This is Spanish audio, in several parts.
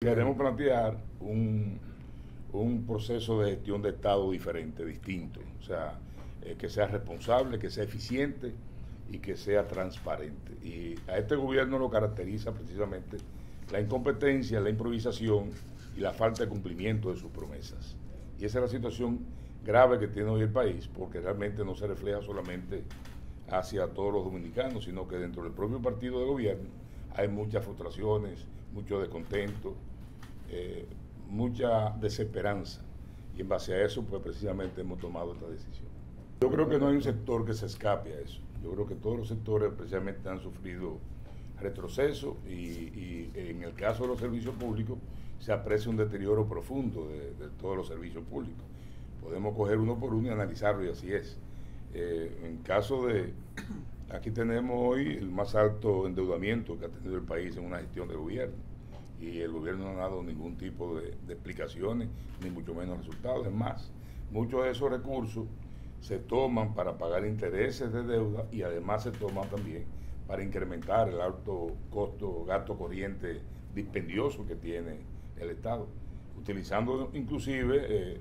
queremos plantear un proceso de gestión de Estado diferente, distinto. O sea, que sea responsable, que sea eficiente y que sea transparente. Y a este gobierno lo caracteriza precisamente la incompetencia, la improvisación y la falta de cumplimiento de sus promesas. Y esa es la situación grave que tiene hoy el país, porque realmente no se refleja solamente hacia todos los dominicanos, sino que dentro del propio partido de gobierno hay muchas frustraciones, mucho descontento, mucha desesperanza. Y en base a eso, pues precisamente hemos tomado esta decisión. Yo creo que no hay un sector que se escape a eso. Yo creo que todos los sectores precisamente han sufrido retroceso y en el caso de los servicios públicos se aprecia un deterioro profundo de todos los servicios públicos. Podemos coger uno por uno y analizarlo, y así es. En caso de, aquí tenemos hoy el más alto endeudamiento que ha tenido el país en una gestión de gobierno, y el gobierno no ha dado ningún tipo de explicaciones, ni mucho menos resultados. Es más, muchos de esos recursos se toman para pagar intereses de deuda y además se toman también para incrementar el alto costo, gasto corriente dispendioso que tiene el Estado, utilizando inclusive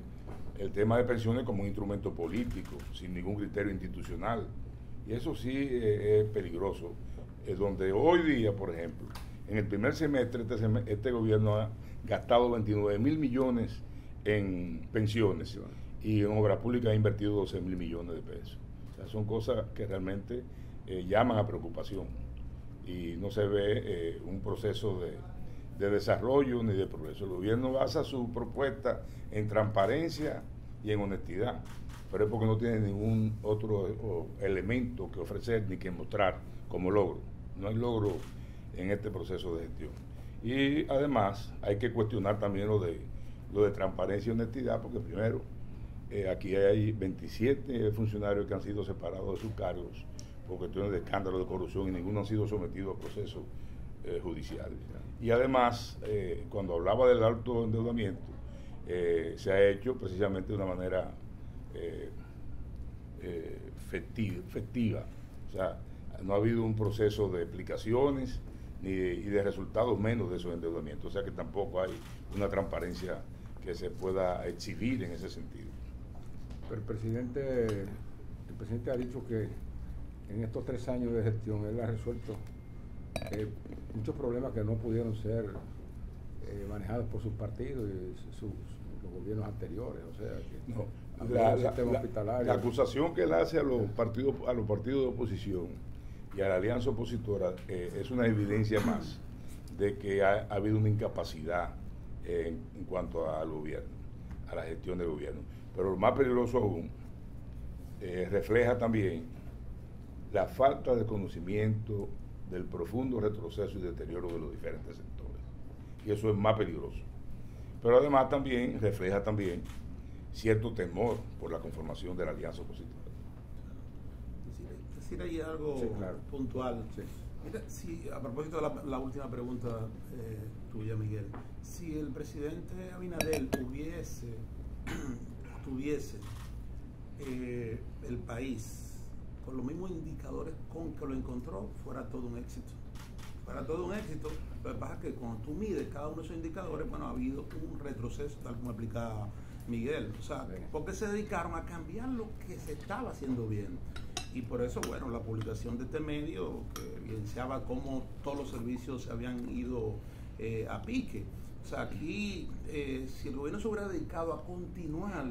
el tema de pensiones como un instrumento político, sin ningún criterio institucional. Y eso sí es peligroso, donde hoy día, por ejemplo, en el primer semestre este gobierno ha gastado 29 mil millones en pensiones y en obra pública ha invertido 12 mil millones de pesos. O sea, son cosas que realmente llaman a preocupación y no se ve un proceso de desarrollo ni de progreso. El gobierno basa su propuesta en transparencia y en honestidad, pero es porque no tiene ningún otro elemento que ofrecer ni que mostrar como logro. No hay logro en este proceso de gestión. Y además hay que cuestionar también lo de transparencia y honestidad, porque primero, aquí hay 27 funcionarios que han sido separados de sus cargos por cuestiones de escándalo de corrupción y ninguno ha sido sometido a procesos judiciales. Y además, cuando hablaba del alto endeudamiento, se ha hecho precisamente de una manera efectiva. O sea, no ha habido un proceso de explicaciones y de resultados menos de esos endeudamientos. O sea que tampoco hay una transparencia que se pueda exhibir en ese sentido. Pero el presidente ha dicho que en estos 3 años de gestión él ha resuelto muchos problemas que no pudieron ser manejados por sus partidos y los gobiernos anteriores. O sea, que no, la acusación que él hace a los partidos de oposición y a la alianza opositora es una evidencia más de que ha habido una incapacidad en cuanto al gobierno, a la gestión del gobierno. Pero lo más peligroso aún, refleja también la falta de conocimiento del profundo retroceso y deterioro de los diferentes sectores. Y eso es más peligroso. Pero además también refleja también cierto temor por la conformación de la alianza opositora. Decir ahí algo puntual. Sí. Mira, si, a propósito de la última pregunta tuya, Miguel, si el presidente Abinader tuviese el país con los mismos indicadores con que lo encontró, fuera todo un éxito. Fuera todo un éxito. Lo que pasa es que cuando tú mides cada uno de esos indicadores, bueno, ha habido un retroceso, tal como explicaba Miguel. O sea, porque se dedicaron a cambiar lo que se estaba haciendo bien. Y por eso, bueno, la publicación de este medio que evidenciaba cómo todos los servicios se habían ido a pique. O sea, aquí, si el gobierno se hubiera dedicado a continuar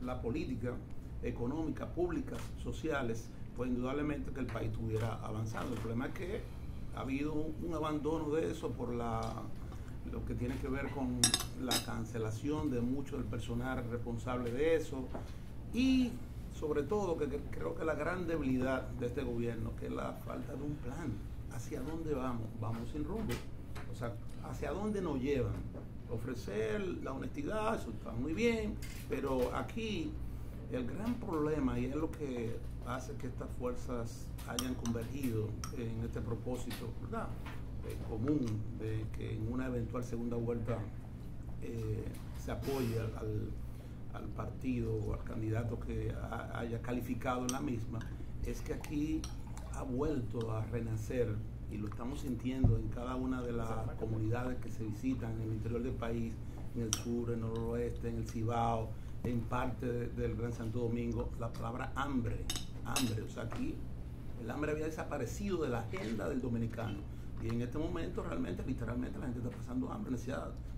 la política económica, públicas, sociales, pues indudablemente que el país estuviera avanzando. El problema es que ha habido un abandono de eso por lo que tiene que ver con la cancelación de mucho del personal responsable de eso y sobre todo que creo que la gran debilidad de este gobierno, que es la falta de un plan. ¿Hacia dónde vamos? Vamos sin rumbo. O sea, ¿hacia dónde nos llevan? Ofrecer la honestidad, eso está muy bien, pero aquí el gran problema, y es lo que hace que estas fuerzas hayan convergido en este propósito, ¿verdad? Común de que en una eventual segunda vuelta se apoye al partido o al candidato que haya calificado en la misma, es que aquí ha vuelto a renacer y lo estamos sintiendo en cada una de las comunidades que se visitan en el interior del país, en el sur, en el noroeste, en el Cibao, en parte del Gran Santo Domingo, la palabra hambre. O sea, aquí el hambre había desaparecido de la agenda del dominicano. Y en este momento realmente, literalmente, la gente está pasando hambre,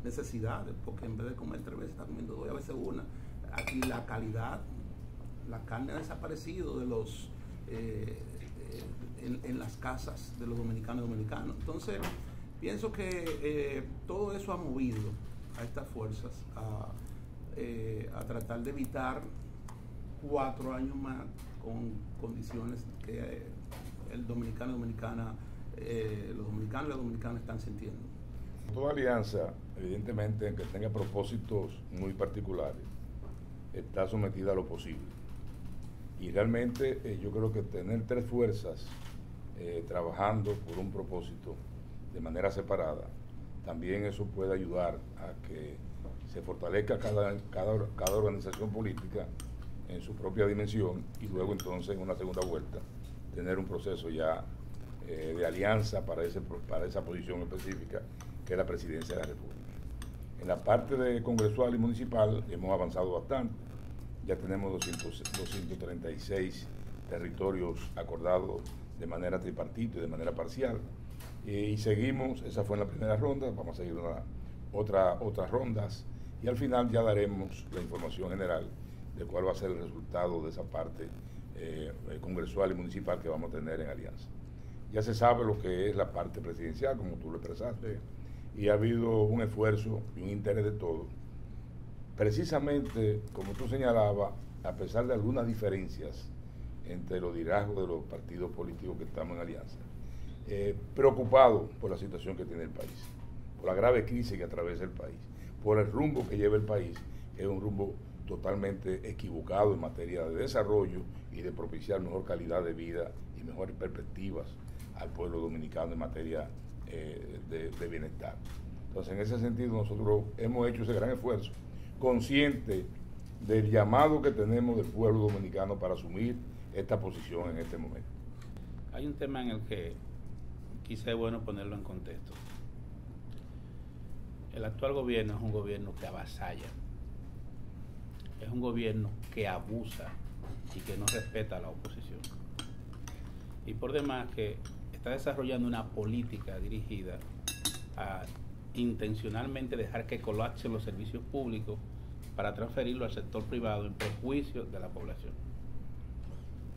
necesidades, porque en vez de comer 3 veces, está comiendo 2 y a veces 1. Aquí la calidad, la carne ha desaparecido de los en las casas de los dominicanos. Entonces, pienso que todo eso ha movido a estas fuerzas a tratar de evitar 4 años más con condiciones que el dominicano y dominicana, los dominicanos y las dominicanas están sintiendo. Toda alianza, evidentemente, en que tenga propósitos muy particulares, está sometida a lo posible. Y realmente yo creo que tener 3 fuerzas trabajando por un propósito de manera separada, también eso puede ayudar a que se fortalezca cada organización política en su propia dimensión y luego entonces en una segunda vuelta tener un proceso ya de alianza para esa posición específica que es la presidencia de la República. En la parte de congresual y municipal hemos avanzado bastante, ya tenemos 236 territorios acordados de manera tripartita y de manera parcial, y seguimos, esa fue en la primera ronda, vamos a seguir otras rondas y al final ya daremos la información general de cuál va a ser el resultado de esa parte congresual y municipal que vamos a tener en alianza. Ya se sabe lo que es la parte presidencial, como tú lo expresaste, y ha habido un esfuerzo y un interés de todos. Precisamente, como tú señalabas, a pesar de algunas diferencias entre los liderazgos de los partidos políticos que estamos en alianza, preocupados por la situación que tiene el país, por la grave crisis que atraviesa el país, por el rumbo que lleva el país, que es un rumbo totalmente equivocado en materia de desarrollo y de propiciar mejor calidad de vida y mejores perspectivas al pueblo dominicano en materia de bienestar. Entonces, en ese sentido, nosotros hemos hecho ese gran esfuerzo, consciente del llamado que tenemos del pueblo dominicano para asumir esta posición en este momento. Hay un tema en el que quizá es bueno ponerlo en contexto. El actual gobierno es un gobierno que avasalla, es un gobierno que abusa y que no respeta a la oposición. Y por demás que está desarrollando una política dirigida a intencionalmente dejar que colapsen los servicios públicos para transferirlo al sector privado en perjuicio de la población.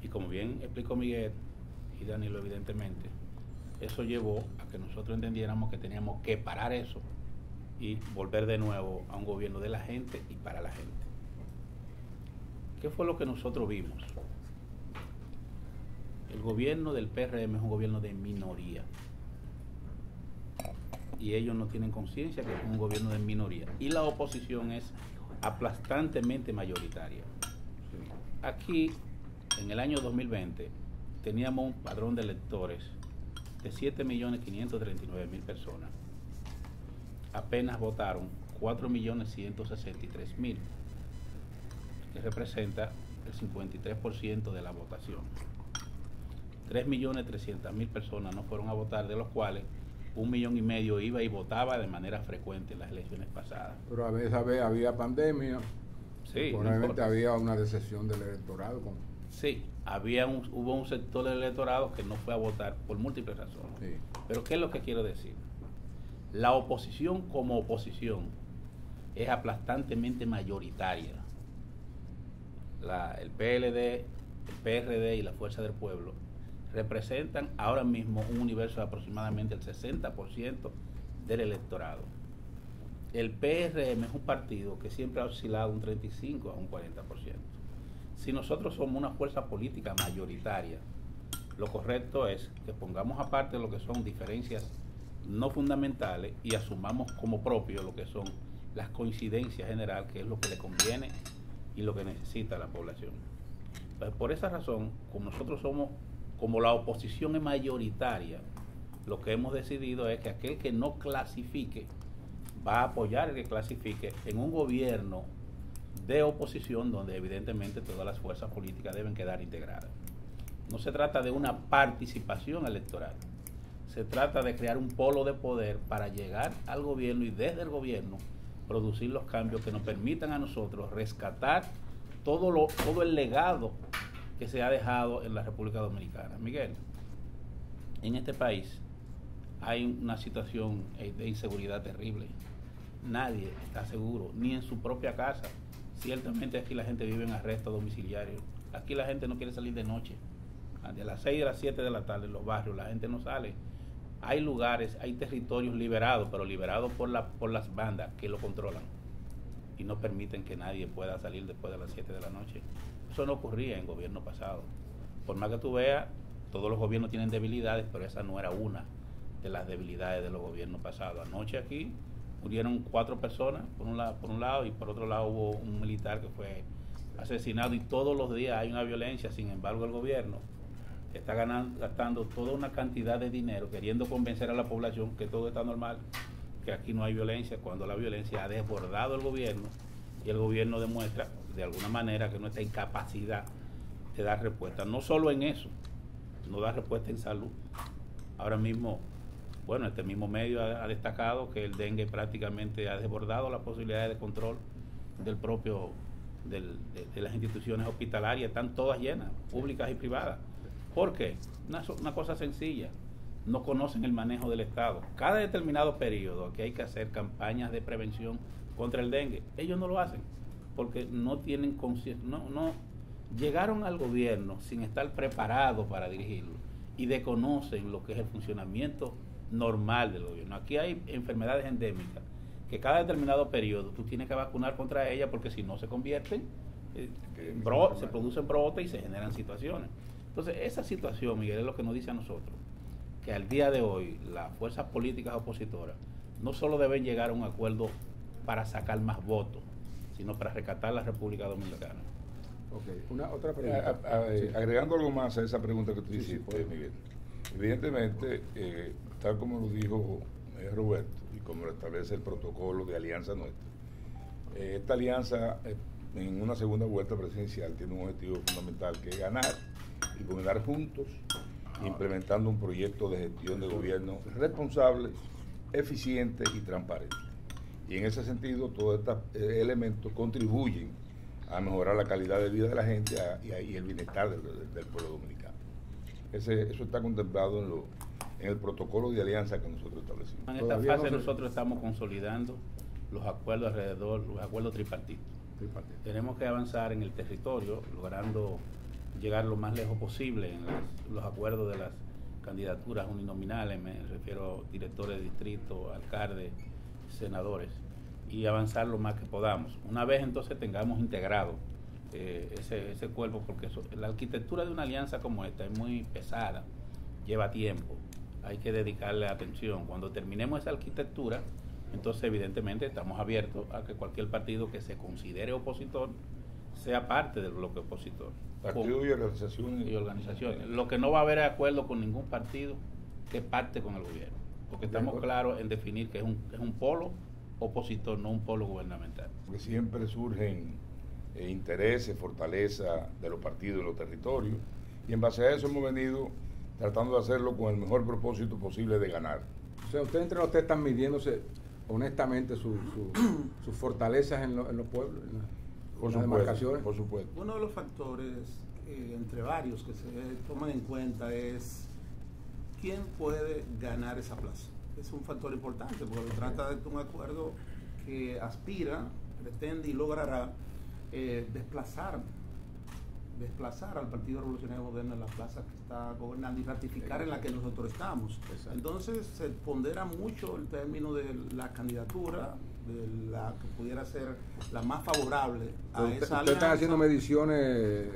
Y como bien explicó Miguel y Danilo, evidentemente, eso llevó a que nosotros entendiéramos que teníamos que parar eso y volver de nuevo a un gobierno de la gente y para la gente. ¿Qué fue lo que nosotros vimos? El gobierno del PRM es un gobierno de minoría. Y ellos no tienen conciencia que es un gobierno de minoría. Y la oposición es aplastantemente mayoritaria. Aquí, en el año 2020, teníamos un padrón de electores de 7.539.000 personas. Apenas votaron 4.163.000, que representa el 53% de la votación. 3.300.000 personas no fueron a votar, de los cuales 1,5 millones iba y votaba de manera frecuente en las elecciones pasadas. Pero a esa vez había pandemia, sí, probablemente había una decepción del electorado. Sí, hubo un sector del electorado que no fue a votar por múltiples razones. Sí. Pero ¿qué es lo que quiero decir? La oposición como oposición es aplastantemente mayoritaria. El PLD, el PRD y la Fuerza del Pueblo representan ahora mismo un universo de aproximadamente el 60% del electorado. El PRM es un partido que siempre ha oscilado un 35 a un 40%. Si nosotros somos una fuerza política mayoritaria, lo correcto es que pongamos aparte lo que son diferencias no fundamentales y asumamos como propio lo que son las coincidencias generales, que es lo que le conviene y lo que necesita la población. Entonces, por esa razón, como la oposición es mayoritaria, lo que hemos decidido es que aquel que no clasifique va a apoyar el que clasifique en un gobierno de oposición donde evidentemente todas las fuerzas políticas deben quedar integradas. No se trata de una participación electoral, Se trata de crear un polo de poder para llegar al gobierno y desde el gobierno producir los cambios que nos permitan a nosotros rescatar todo el legado que se ha dejado en la República Dominicana. Miguel, en este país hay una situación de inseguridad terrible. Nadie está seguro, ni en su propia casa. Ciertamente aquí la gente vive en arresto domiciliario. Aquí la gente no quiere salir de noche. De las 6 a las 7 de la tarde en los barrios la gente no sale. Hay lugares, hay territorios liberados, pero liberados por las bandas que lo controlan y no permiten que nadie pueda salir después de las 7 de la noche. Eso no ocurría en gobierno pasado. Por más que tú veas, todos los gobiernos tienen debilidades, pero esa no era una de las debilidades de los gobiernos pasados. Anoche aquí murieron 4 personas por un lado y por otro lado hubo un militar que fue asesinado, y todos los días hay una violencia. Sin embargo, el gobierno está gastando toda una cantidad de dinero queriendo convencer a la población que todo está normal, que aquí no hay violencia, cuando la violencia ha desbordado el gobierno y el gobierno demuestra de alguna manera que no está en capacidad de dar respuesta. No solo en eso, no da respuesta en salud. Ahora mismo, bueno, este mismo medio ha destacado que el dengue prácticamente ha desbordado las posibilidades de control de las instituciones hospitalarias. Están todas llenas, públicas y privadas. ¿Por qué? Una cosa sencilla: no conocen el manejo del Estado. Cada determinado periodo que hay que hacer campañas de prevención contra el dengue, ellos no lo hacen porque no tienen conciencia, no llegaron al gobierno sin estar preparados para dirigirlo y desconocen lo que es el funcionamiento normal del gobierno. Aquí hay enfermedades endémicas que cada determinado periodo tú tienes que vacunar contra ellas, porque si no se convierten, se producen brotes y se generan situaciones. Entonces, esa situación, Miguel, es lo que nos dice a nosotros que al día de hoy las fuerzas políticas opositoras no solo deben llegar a un acuerdo para sacar más votos, sino para rescatar la República Dominicana. Ok, otra pregunta. Agregando algo más a esa pregunta que tú hiciste, Miguel. Evidentemente, tal como lo dijo Roberto y como lo establece el protocolo de alianza nuestra, esta alianza en una segunda vuelta presidencial tiene un objetivo fundamental, que es ganar y gobernar juntos, implementando un proyecto de gestión de gobierno responsable, eficiente y transparente. Y en ese sentido, todos estos elementos contribuyen a mejorar la calidad de vida de la gente y el bienestar del pueblo dominicano. Eso está contemplado en el protocolo de alianza que nosotros establecimos. En esta fase nosotros estamos consolidando los acuerdos los acuerdos tripartitos. Tenemos que avanzar en el territorio, logrando llegar lo más lejos posible en los acuerdos de las candidaturas uninominales, me refiero a directores de distrito, alcaldes, senadores, y avanzar lo más que podamos. Una vez entonces tengamos integrado ese cuerpo, porque la arquitectura de una alianza como esta es muy pesada, lleva tiempo, hay que dedicarle atención. Cuando terminemos esa arquitectura, entonces evidentemente estamos abiertos a que cualquier partido que se considere opositor sea parte del bloque opositor. Partidos y organizaciones. Lo que no va a haber acuerdo con ningún partido que parte con el gobierno, porque estamos claros en definir que es un polo opositor, no un polo gubernamental. Porque siempre surgen intereses, fortaleza de los partidos en los territorios, y en base a eso hemos venido tratando de hacerlo con el mejor propósito posible de ganar. O sea, ustedes entre ustedes están midiéndose honestamente sus fortalezas en los pueblos, por las demarcaciones. Por supuesto. Uno de los factores, entre varios, que se toman en cuenta es quién puede ganar esa plaza. Es un factor importante porque trata de un acuerdo que aspira, pretende y logrará desplazar al Partido Revolucionario Moderno en la plaza que está gobernando y ratificar en la que nosotros estamos. Exacto. Entonces se pondera mucho el término de la candidatura, de la que pudiera ser la más favorable a esa alianza. ¿Ustedes están haciendo mediciones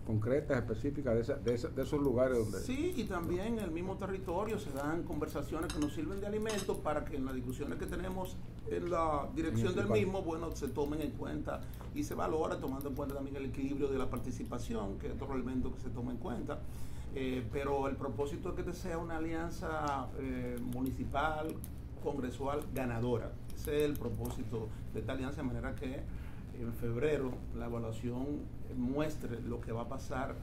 concretas, específicas de esos lugares donde...? Sí, y también en el mismo territorio se dan conversaciones que nos sirven de alimento para que en las discusiones que tenemos en la dirección del mismo, bueno, se tomen en cuenta y se valora, tomando en cuenta también el equilibrio de la participación, que es otro elemento que se toma en cuenta. Pero el propósito es que sea una alianza municipal, congresual, ganadora. Ese es el propósito de esta alianza, de manera que en febrero la evaluación muestre lo que va a pasar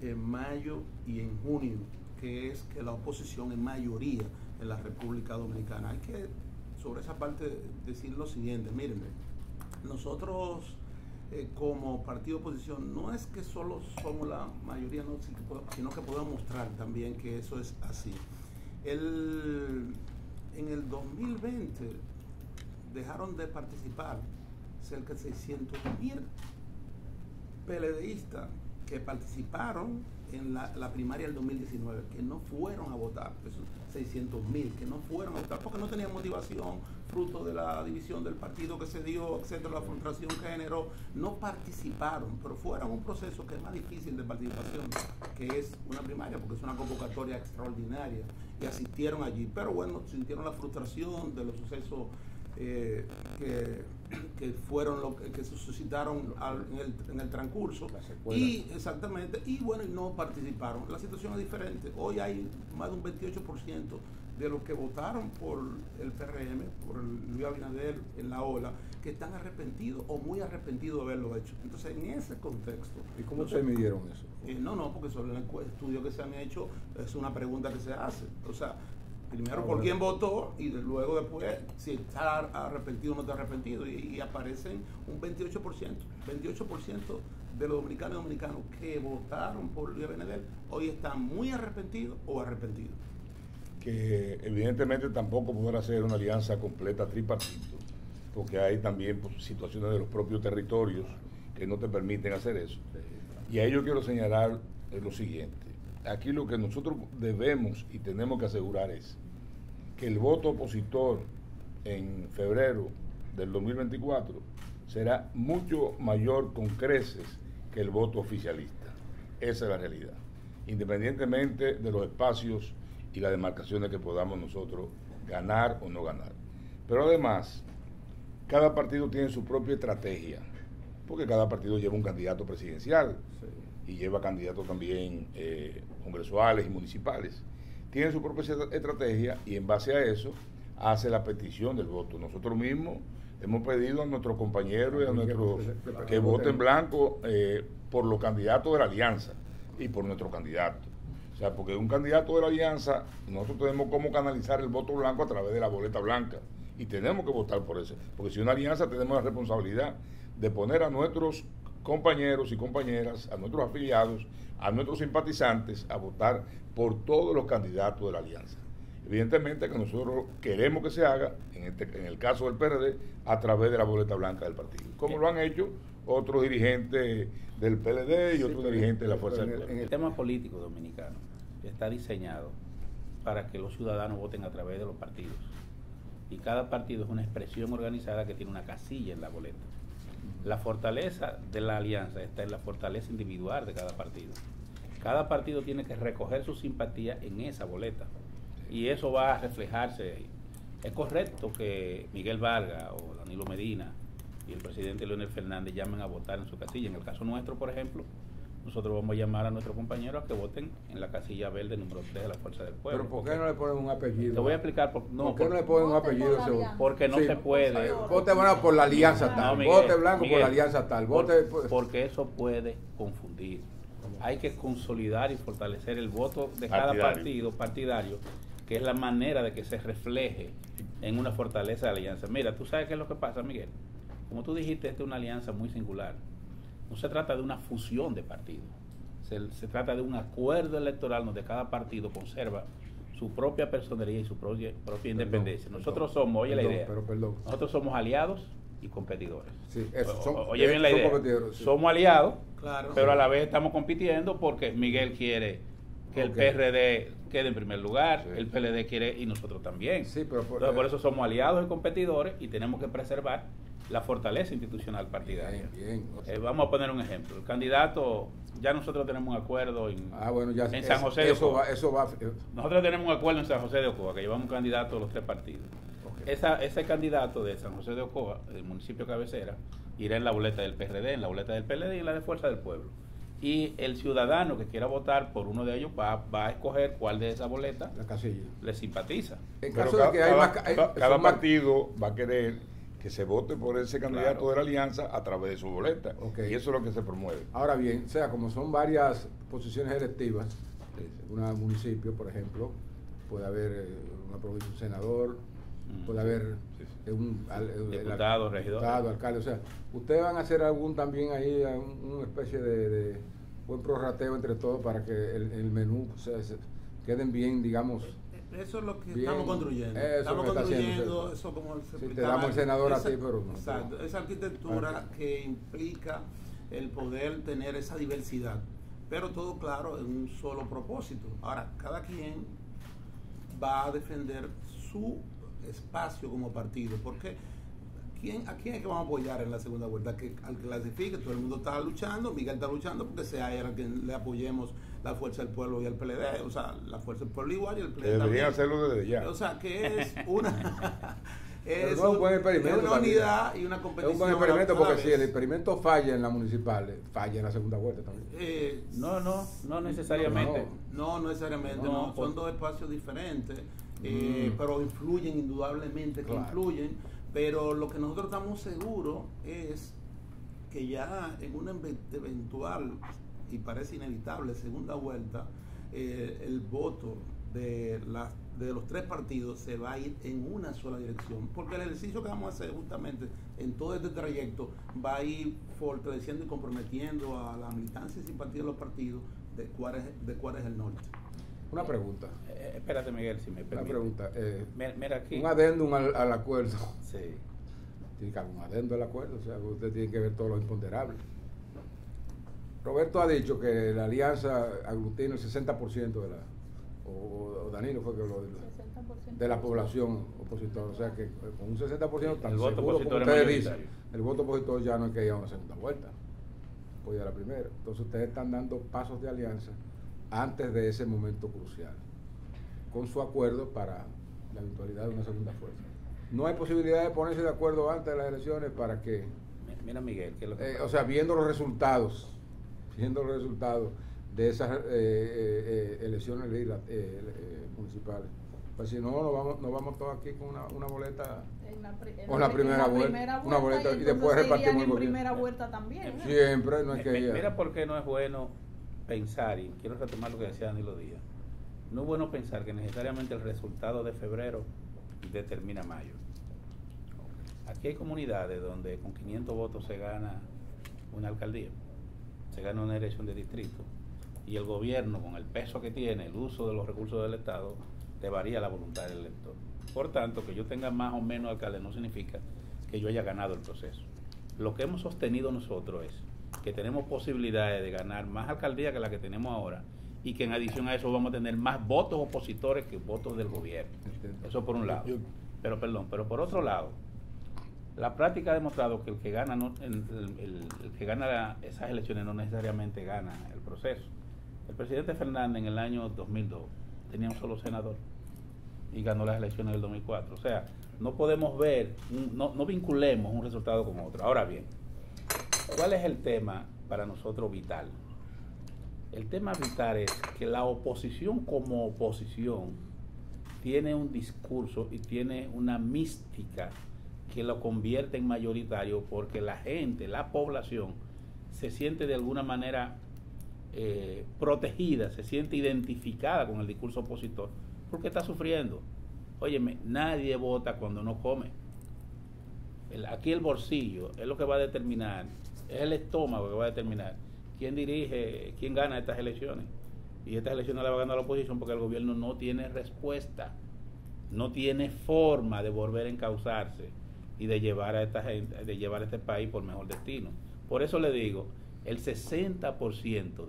en mayo y en junio que es que la oposición es mayoría en la República Dominicana. Hay que, sobre esa parte, decir lo siguiente. Miren, nosotros como partido de oposición no es que solo somos la mayoría, no, sino que podemos mostrar también que eso es así. En el 2020 dejaron de participar cerca de 600.000 PLDistas que participaron en la primaria del 2019, que no fueron a votar, esos 600.000 que no fueron a votar porque no tenían motivación, fruto de la división del partido que se dio, etcétera, la frustración que generó, no participaron, pero fueron un proceso que es más difícil de participación, que es una primaria, porque es una convocatoria extraordinaria, y asistieron allí, pero bueno, sintieron la frustración de los sucesos que fueron lo que se suscitaron en el transcurso, y exactamente, y bueno, y no participaron. La situación es diferente. Hoy hay más de un 28% de los que votaron por el PRM, por Luis Abinader en la ola, que están arrepentidos o muy arrepentidos de haberlo hecho. Entonces, en ese contexto... ¿Y cómo se midieron eso? No, porque sobre el estudio que se han hecho es una pregunta que se hace. O sea, primero por quién votó y luego después si está arrepentido o no está arrepentido. Y aparecen un 28% de los dominicanos y dominicanos que votaron por Luis Abinader hoy están muy arrepentidos o arrepentidos. Que evidentemente tampoco podrá ser una alianza completa tripartito, porque hay también situaciones de los propios territorios que no te permiten hacer eso. Y a ello quiero señalar lo siguiente. Aquí lo que nosotros debemos y tenemos que asegurar es que el voto opositor en febrero del 2024 será mucho mayor con creces que el voto oficialista. Esa es la realidad, independientemente de los espacios y las demarcaciones que podamos nosotros ganar o no ganar. Pero además, cada partido tiene su propia estrategia, porque cada partido lleva un candidato presidencial y lleva candidatos también congresuales y municipales. Tiene su propia estrategia y en base a eso hace la petición del voto. Nosotros mismos hemos pedido a nuestros compañeros y a nuestros que voten blanco por los candidatos de la alianza y por nuestro candidato. O sea, porque un candidato de la alianza, nosotros tenemos cómo canalizar el voto blanco a través de la boleta blanca y tenemos que votar por eso, porque si una alianza tenemos la responsabilidad de poner a nuestros compañeros y compañeras, a nuestros afiliados, a nuestros simpatizantes a votar por todos los candidatos de la alianza. Evidentemente que nosotros queremos que se haga, en el caso del PRD, a través de la boleta blanca del partido, como lo han hecho otros dirigentes del PLD y otros dirigentes de la Fuerza del Pueblo. En el tema político dominicano está diseñado para que los ciudadanos voten a través de los partidos. Y cada partido es una expresión organizada que tiene una casilla en la boleta. La fortaleza de la alianza está en la fortaleza individual de cada partido. Cada partido tiene que recoger su simpatía en esa boleta. Y eso va a reflejarse. Es correcto que Miguel Vargas o Danilo Medina y el presidente Leonel Fernández llamen a votar en su casilla. En el caso nuestro, por ejemplo, nosotros vamos a llamar a nuestros compañeros a que voten en la casilla verde número 3 de la Fuerza del Pueblo. ¿Pero por qué no le ponen un apellido? Te voy a explicar. ¿Por qué no le ponen un apellido? Porque no se puede. Vote blanco por la alianza tal. Miguel, Vote blanco Miguel, por la alianza tal. Porque eso puede confundir. Hay que consolidar y fortalecer el voto de cada partido partidario, que es la manera de que se refleje en una fortaleza de alianza. Mira, tú sabes qué es lo que pasa, Miguel. Como tú dijiste, esta es una alianza muy singular. No se trata de una fusión de partidos. Se trata de un acuerdo electoral donde cada partido conserva su propia personería y su propia independencia. Nosotros somos, oye la idea, nosotros somos aliados y competidores. Sí, eso, oye bien la idea. Sí. Somos aliados, claro, pero a la vez estamos compitiendo porque Miguel quiere que el PRD quede en primer lugar, el PLD quiere y nosotros también. Sí, pero por eso somos aliados y competidores y tenemos que preservar la fortaleza institucional partidaria. Bien. Vamos a poner un ejemplo. El candidato, ya nosotros tenemos un acuerdo en San José de Ocoa. Nosotros tenemos un acuerdo en San José de Ocoa, que llevamos un candidato de los tres partidos. Ese candidato de San José de Ocoa, del municipio cabecera, irá en la boleta del PRD, en la boleta del PLD y en la de Fuerza del Pueblo. Y el ciudadano que quiera votar por uno de ellos va a escoger cuál de esa boleta le simpatiza. En caso de que cada partido va a querer que se vote por ese candidato de la alianza a través de su boleta. Y eso es lo que se promueve. Ahora bien, como son varias posiciones electivas, Un municipio, por ejemplo, puede haber una provincia, un senador, puede haber un diputado, regidor, alcalde. O sea, ustedes van a hacer también ahí una especie de buen prorrateo entre todos para que el menú queden bien, digamos. Eso es lo que bien, estamos construyendo. Estamos construyendo eso como te damos el senador a ti, pero no. Exacto, esa arquitectura que implica el poder tener esa diversidad, pero todo claro en un solo propósito. Ahora, cada quien va a defender su espacio como partido, porque ¿a quién es que vamos a apoyar en la segunda vuelta? Al que clasifique, todo el mundo está luchando, Miguel está luchando porque sea él a quien le apoyemos, la Fuerza del Pueblo y el PLD, o sea, la Fuerza del Pueblo igual y el PLD deberían hacerlo desde ya. O sea, que es una es un buen experimento, una unidad y una competición. Es un buen experimento porque si el experimento falla en la municipal, falla en la segunda vuelta también. No necesariamente. No necesariamente, no. Son dos espacios diferentes, pero influyen indudablemente, que influyen. Pero lo que nosotros estamos seguros es que ya en una eventual, y parece inevitable, segunda vuelta, el voto de los tres partidos se va a ir en una sola dirección, porque el ejercicio que vamos a hacer justamente en todo este trayecto va a ir fortaleciendo y comprometiendo a la militancia y simpatía de los partidos de cuál es el norte. Una pregunta. Espérate, Miguel, si me permite. Una pregunta. Mira aquí. Un adendum al acuerdo. Sí. Tiene que haber un adendo al acuerdo, o sea, usted tiene que ver todos los imponderables. Roberto ha dicho que la alianza aglutina el 60% de la, o Danilo fue que lo de la población opositora, o sea que con un 60% tan el voto seguro opositor como ustedes es dicen, el voto opositor ya no hay que ir a una segunda vuelta, pues ya la primera. Entonces ustedes están dando pasos de alianza antes de ese momento crucial, con su acuerdo para la eventualidad de una segunda fuerza. No hay posibilidad de ponerse de acuerdo antes de las elecciones para que... Mira, Miguel, ¿qué es lo que o sea, viendo los resultados de esas elecciones municipales. Pues si no, nos vamos todos aquí con una boleta, con la primera vuelta, una boleta, y después repartimos el gobierno. Primera vuelta también, ¿no? Siempre, no hay que ir. Mira por qué no es bueno pensar, y quiero retomar lo que decía Danilo Díaz, no es bueno pensar que necesariamente el resultado de febrero determina mayo. Aquí hay comunidades donde con 500 votos se gana una alcaldía, se gana una elección de distrito, y el gobierno, con el peso que tiene, el uso de los recursos del Estado, te varía la voluntad del elector. Por tanto, que yo tenga más o menos alcaldes no significa que yo haya ganado el proceso. Lo que hemos sostenido nosotros es que tenemos posibilidades de ganar más alcaldías que la que tenemos ahora, y que en adición a eso vamos a tener más votos opositores que votos del gobierno. Eso por un lado. Pero por otro lado, la práctica ha demostrado que el que gana el que gana esas elecciones no necesariamente gana el proceso. El presidente Fernández en el año 2002 tenía un solo senador y ganó las elecciones del 2004. O sea, no podemos ver, no vinculemos un resultado con otro. Ahora bien, ¿cuál es el tema para nosotros vital? El tema vital es que la oposición como oposición tiene un discurso y tiene una mística que lo convierte en mayoritario, porque la gente, la población, se siente de alguna manera protegida, se siente identificada con el discurso opositor, porque está sufriendo. Óyeme, nadie vota cuando no come. Aquí el bolsillo es lo que va a determinar, es el estómago que va a determinar quién dirige, quién gana estas elecciones. Y estas elecciones las va a ganar la oposición porque el gobierno no tiene respuesta, no tiene forma de volver a encauzarse y de llevar a esta gente, de llevar a este país por mejor destino. Por eso le digo, el 60%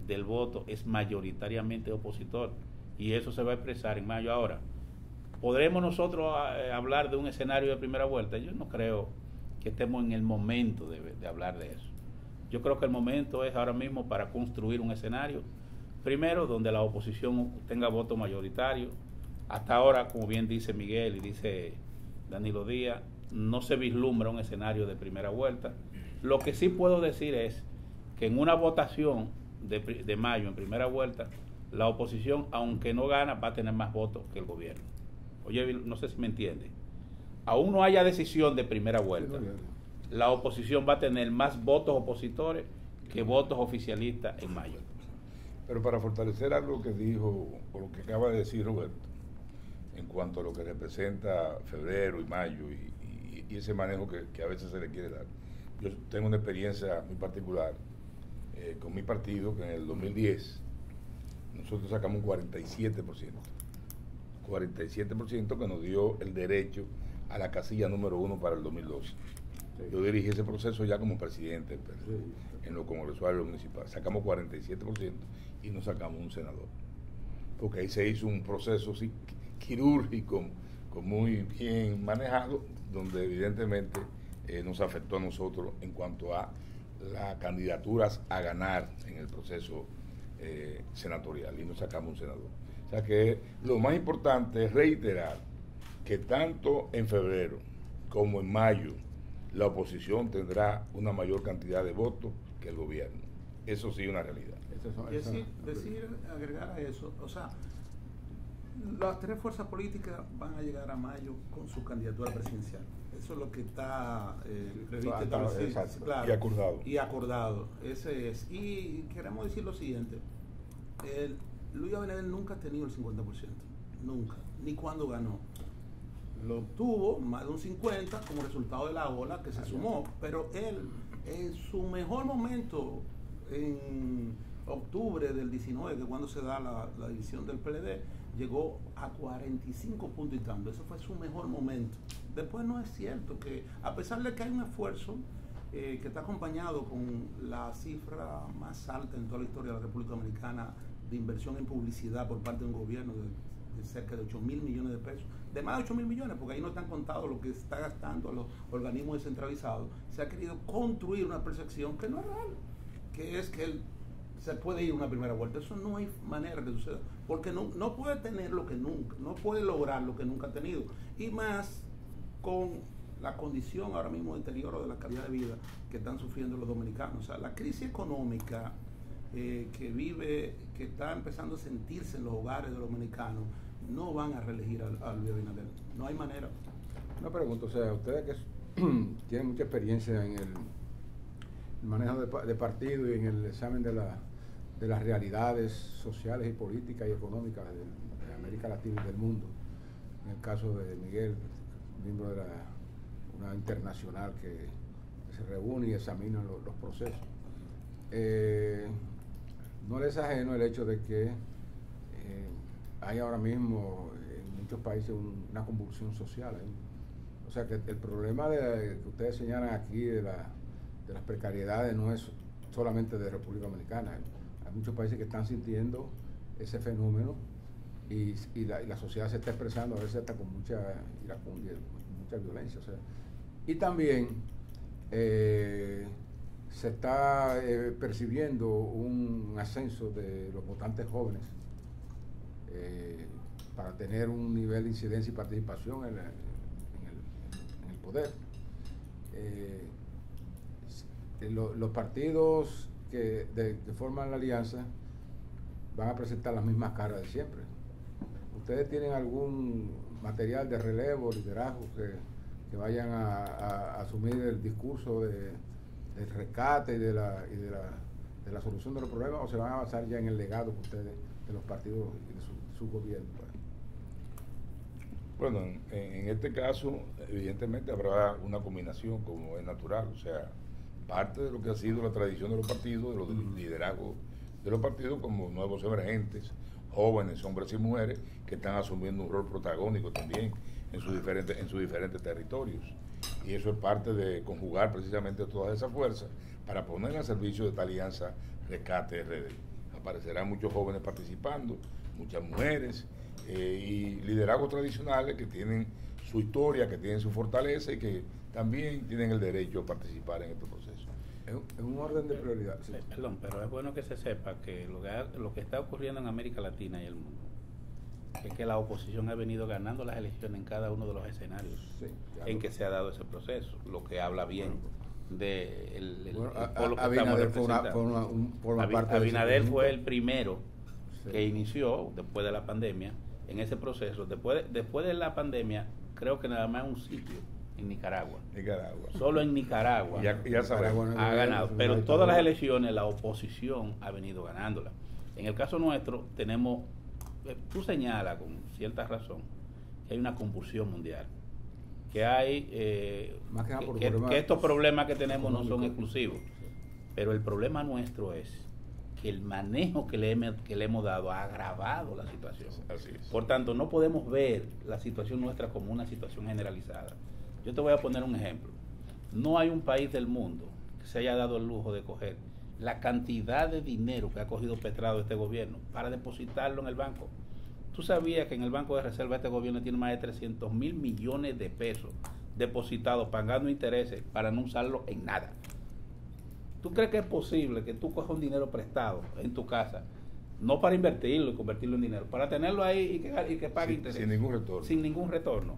del voto es mayoritariamente opositor, y eso se va a expresar en mayo. Ahora, ¿podremos nosotros hablar de un escenario de primera vuelta? Yo no creo que estemos en el momento de hablar de eso. Yo creo que el momento es ahora mismo para construir un escenario, primero, donde la oposición tenga voto mayoritario. Hasta ahora, como bien dice Miguel y dice Danilo Díaz, no se vislumbra un escenario de primera vuelta. Lo que sí puedo decir es que en una votación de mayo en primera vuelta, la oposición, aunque no gana, va a tener más votos que el gobierno. Oye, no sé si me entiende. Aún no haya decisión de primera vuelta, la oposición va a tener más votos opositores que votos oficialistas en mayo. Pero para fortalecer algo que dijo, o lo que acaba de decir Roberto, en cuanto a lo que representa febrero y mayo y ese manejo que a veces se le quiere dar. Yo tengo una experiencia muy particular con mi partido, que en el 2010 nosotros sacamos un 47% que nos dio el derecho a la casilla número 1 para el 2012. Sí. Yo dirigí ese proceso ya como presidente en lo congresual municipal. Sacamos 47% y no sacamos un senador. Porque ahí se hizo un proceso quirúrgico, muy bien manejado, donde evidentemente nos afectó a nosotros en cuanto a las candidaturas a ganar en el proceso senatorial, y no sacamos un senador. O sea que lo más importante es reiterar que tanto en febrero como en mayo la oposición tendrá una mayor cantidad de votos que el gobierno. Eso sí es una realidad. Agregar a eso, o sea, las tres fuerzas políticas van a llegar a mayo con su candidatura presidencial. Eso es lo que está previsto, claro, y acordado. Ese es. Y queremos decir lo siguiente: Luis Abinader nunca ha tenido el 50%, nunca, ni cuando ganó. Lo obtuvo más de un 50% como resultado de la ola que se sumó, pero él en su mejor momento, en octubre del 19, que cuando se da la división del PLD, llegó a 45 puntos y tanto. Ese fue su mejor momento. Después no es cierto que, a pesar de que hay un esfuerzo que está acompañado con la cifra más alta en toda la historia de la República Dominicana de inversión en publicidad por parte de un gobierno de cerca de 8.000 millones de pesos, de más de 8.000 millones, porque ahí no están contados lo que está gastando los organismos descentralizados, se ha querido construir una percepción que no es real, que es que se puede ir una primera vuelta. Eso no hay manera que suceda, porque no puede tener lo que nunca, no puede lograr lo que nunca ha tenido, y más con la condición ahora mismo de deterioro de la calidad de vida que están sufriendo los dominicanos. O sea, la crisis económica que está empezando a sentirse en los hogares de los dominicanos, no van a reelegir a Luis Abinader. No hay manera. Una pregunta, o sea, ustedes que tienen mucha experiencia en el manejo de partido y en el examen de las realidades sociales y políticas y económicas de América Latina y del mundo. En el caso de Miguel, miembro de una internacional que se reúne y examina los procesos. No les ajeno el hecho de que hay ahora mismo en muchos países una convulsión social. O sea que el problema que ustedes señalan aquí de las precariedades no es solamente de República Dominicana. Hay muchos países que están sintiendo ese fenómeno y la sociedad se está expresando a veces hasta con mucha iracundia, mucha violencia. O sea, y también se está percibiendo un ascenso de los votantes jóvenes para tener un nivel de incidencia y participación en el poder. Los partidos que forman la alianza van a presentar las mismas caras de siempre. ¿Ustedes tienen algún material de relevo, liderazgo que vayan a asumir el discurso del rescate y de la solución de los problemas, o se van a basar ya en el legado que ustedes de los partidos y de su gobierno? Bueno, en este caso evidentemente habrá una combinación, como es natural. O sea, parte de lo que ha sido la tradición de los partidos, de los liderazgos de los partidos, como nuevos emergentes, jóvenes, hombres y mujeres, que están asumiendo un rol protagónico también en sus diferentes territorios. Y eso es parte de conjugar precisamente todas esas fuerzas para poner al servicio de esta alianza Rescate RD. Aparecerán muchos jóvenes participando, muchas mujeres y liderazgos tradicionales que tienen su historia, que tienen su fortaleza y que también tienen el derecho a participar en este proceso. En un orden de prioridad. Sí. Perdón, pero es bueno que se sepa que lo que está ocurriendo en América Latina y el mundo es que la oposición ha venido ganando las elecciones en cada uno de los escenarios en que se ha dado ese proceso, lo que habla bien de el pueblo que estamos representando. Abinader fue el primero que inició después de la pandemia en ese proceso. Después de la pandemia, creo que nada más un sitio en Nicaragua. Solo en Nicaragua ya sabemos, ha ganado. Pero todas las elecciones la oposición ha venido ganándola. En el caso nuestro tenemos, tú señalas con cierta razón, que hay una convulsión mundial, que hay Más que nada por que estos problemas que tenemos no son exclusivos, pero el problema nuestro es que el manejo que le hemos dado ha agravado la situación. Así es. Por tanto, no podemos ver la situación nuestra como una situación generalizada. Yo te voy a poner un ejemplo. No hay un país del mundo que se haya dado el lujo de coger la cantidad de dinero que ha cogido Petrado este gobierno para depositarlo en el banco. ¿Tú sabías que en el Banco de Reserva este gobierno tiene más de 300 mil millones de pesos depositados pagando intereses para no usarlo en nada? ¿Tú crees que es posible que tú cojas un dinero prestado en tu casa, no para invertirlo y convertirlo en dinero, para tenerlo ahí y que pague intereses? Sin ningún retorno. Sin ningún retorno.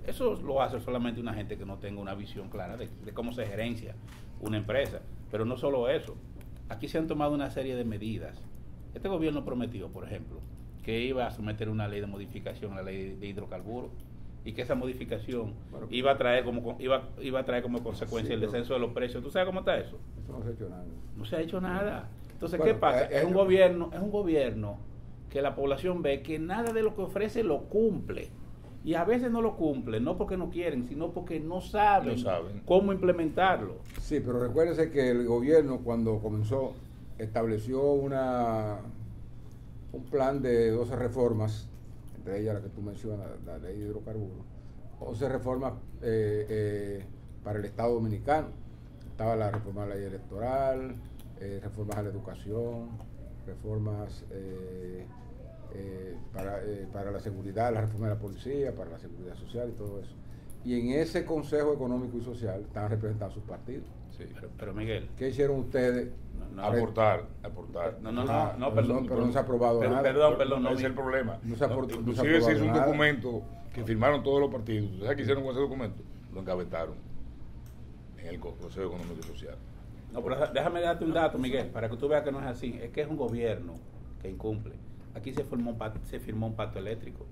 Eso lo hace solamente una gente que no tenga una visión clara de cómo se gerencia una empresa. Pero no solo eso. Aquí se han tomado una serie de medidas. Este gobierno prometió, por ejemplo, que iba a someter una ley de modificación a la ley de hidrocarburos y que esa modificación iba a traer como consecuencia el descenso de los precios. ¿Tú sabes cómo está eso? Eso no se ha hecho nada. No se ha hecho nada. Entonces, Bueno, ¿qué pasa? Es un gobierno que la población ve que nada de lo que ofrece lo cumple. Y a veces no lo cumplen, no porque no quieren, sino porque no saben cómo implementarlo. Sí, pero recuérdese que el gobierno cuando comenzó estableció un plan de 12 reformas, entre ellas la que tú mencionas, la ley de hidrocarburos, 11 reformas para el Estado Dominicano. Estaba la reforma de la ley electoral, reformas a la educación, reformas para la seguridad, la reforma de la policía, para la seguridad social y todo eso. Y en ese Consejo Económico y Social están representados sus partidos. Sí. Pero Miguel, ¿Qué hicieron ustedes? Aportar. Perdón, pero no se ha aprobado nada. Perdón, no es el problema. No se ha Inclusive se hizo un nada. documento que firmaron todos los partidos. ¿Sabes qué hicieron con ese documento? Lo encabetaron en el Consejo Económico y Social. No, pero déjame darte un dato, Miguel, para que tú veas que no es así. Es que es un gobierno que incumple. Aquí se firmó un pacto eléctrico.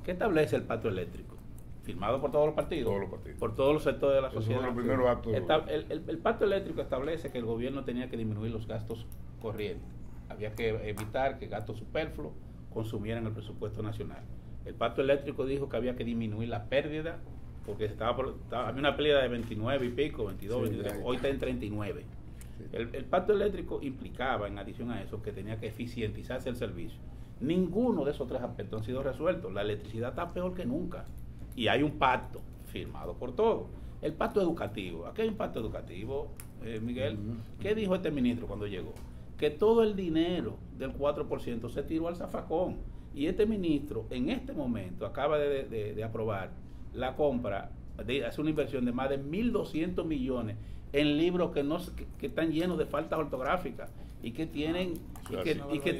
¿Qué establece el pacto eléctrico? Firmado por todos los partidos. Todos los partidos. Por todos los sectores de la Eso sociedad. fue el primer acto. El pacto eléctrico establece que el gobierno tenía que disminuir los gastos corrientes. Había que evitar que gastos superfluos consumieran el presupuesto nacional. El pacto eléctrico dijo que había que disminuir la pérdida, porque había una pérdida de 29 y pico, 22, sí, 23, hoy está en 39. Sí. El pacto eléctrico implicaba, en adición a eso, que tenía que eficientizarse el servicio. Ninguno de esos tres aspectos han sido resueltos. La electricidad está peor que nunca. Y hay un pacto firmado por todos. El pacto educativo. Aquí hay un pacto educativo, Miguel. ¿Qué dijo este ministro cuando llegó? Que todo el dinero del 4% se tiró al zafacón. Y este ministro, en este momento, acaba de aprobar la compra, hace una inversión de más de 1.200 millones en libros que están llenos de faltas ortográficas y que tienen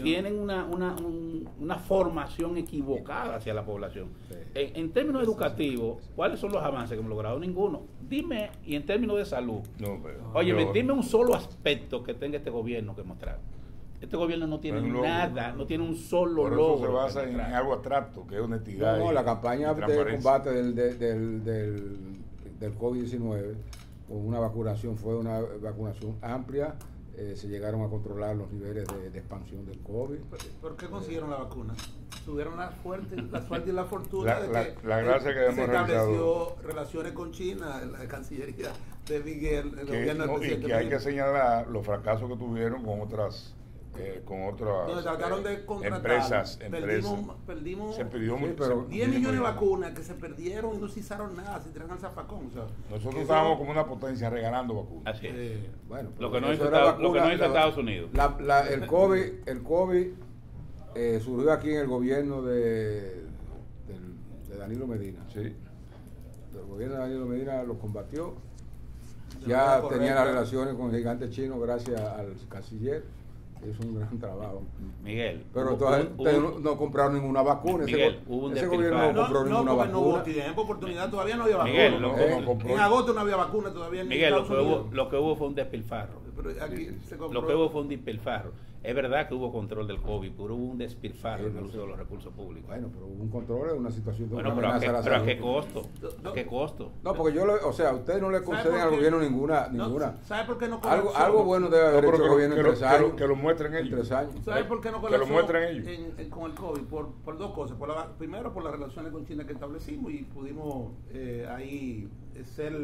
tienen una formación equivocada hacia la población. Sí. En términos educativos, ¿cuáles son los avances que hemos logrado? Ninguno. Dime, y en términos de salud, dime un solo aspecto que tenga este gobierno que mostrar. Este gobierno no tiene nada, no tiene un solo logro. Eso se basa en algo abstracto, que es honestidad. No, la campaña de combate del COVID-19 con una vacunación fue una vacunación amplia. Se llegaron a controlar los niveles de expansión del COVID. ¿Por qué consiguieron la vacuna? Tuvieron la suerte y la fortuna de que la gracia que se estableció relaciones con China, la Cancillería de Miguel, el gobierno del presidente. Y que hay que señalar los fracasos que tuvieron con otras trataron de empresas. Perdimos se perdió 10 millones de vacunas que se perdieron y no se hicieron nada, se tiraron al zafacón. Nosotros estábamos como una potencia regalando vacunas. Así es. Bueno, lo que no hizo Estados Unidos. El COVID surgió aquí en el gobierno de Danilo Medina. Sí. El gobierno de Danilo Medina lo combatió. Ya tenía las relaciones con el gigante chino gracias al canciller. Es un gran trabajo. Miguel. Pero no compraron ninguna vacuna. Miguel, ese gobierno no compró ninguna vacuna. No hubo tiempo, oportunidad, todavía no había vacuna. Miguel, en agosto no había vacuna todavía en Miguel, Estados Unidos. lo que hubo fue un despilfarro. pero aquí se compró. Lo que hubo fue un despilfarro. Es verdad que hubo control del COVID, pero hubo un despilfarro en el uso de los recursos públicos. Bueno, pero hubo un control de una situación de Bueno, una pero amenaza a la ¿a salud. qué costo? ¿A qué costo? No, porque o sea, ustedes no le conceden al gobierno ninguna. ¿Sabe por qué no Algo bueno debe haber hecho el gobierno en 3 años. Que lo muestren En ellos. 3 años. ¿Sabe por qué no Que lo colapsó muestren ellos. con el COVID? Por dos cosas. Primero, por las relaciones con China que establecimos y pudimos ahí ser,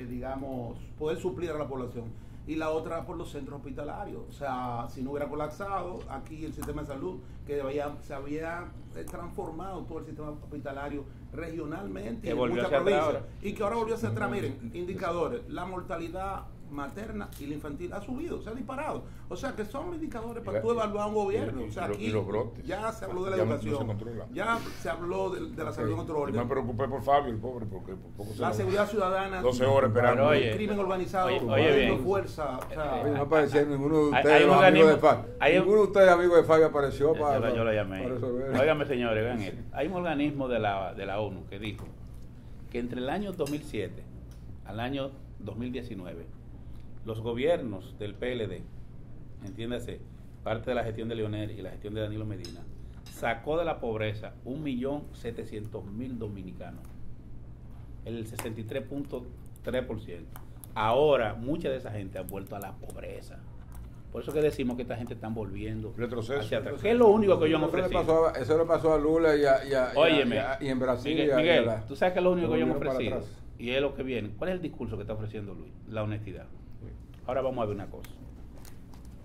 digamos, poder suplir a la población. Y la otra por los centros hospitalarios. O sea, si no hubiera colapsado aquí el sistema de salud, que se había transformado todo el sistema hospitalario regionalmente Que en volvió muchas hacia atrás provincias. ahora. Y que ahora volvió hacia atrás. Miren, indicadores. La mortalidad materna y la infantil ha subido, se ha disparado. O sea, que son indicadores para tú evaluar un gobierno. O sea, aquí y los brotes. ya se habló de la Ya no educación, se controla. ya se habló de la salud en otro Yo orden. me preocupé por Fabio, el pobre, porque por poco se La lo- seguridad ciudadana, 12 horas esperando. Pero oye, el crimen organizado, oye poniendo bien. fuerza. O sea, No aparecía ninguno de hay ustedes, un los amigos organismo- de FAB. hay un- Ninguno de ustedes, amigos de FAB, apareció Yo lo llamé. para resolver. Óigame, señores, vean esto. Hay un organismo de la ONU que dijo que entre el año 2007 al año 2019, los gobiernos del PLD, entiéndase, parte de la gestión de Leonel y la gestión de Danilo Medina, sacó de la pobreza 1.700.000 dominicanos, el 63.3%. Ahora, mucha de esa gente ha vuelto a la pobreza. Por eso que decimos que esta gente está volviendo Retroceso. hacia atrás. ¿Qué es lo único que ellos han ofrecido? Eso le pasó a Lula Óyeme, y en Brasil. Miguel, tú sabes que es lo único que ellos han volvieron para ofrecido. atrás. Y es lo que viene. ¿Cuál es el discurso que está ofreciendo Luis? La honestidad. Ahora vamos a ver una cosa.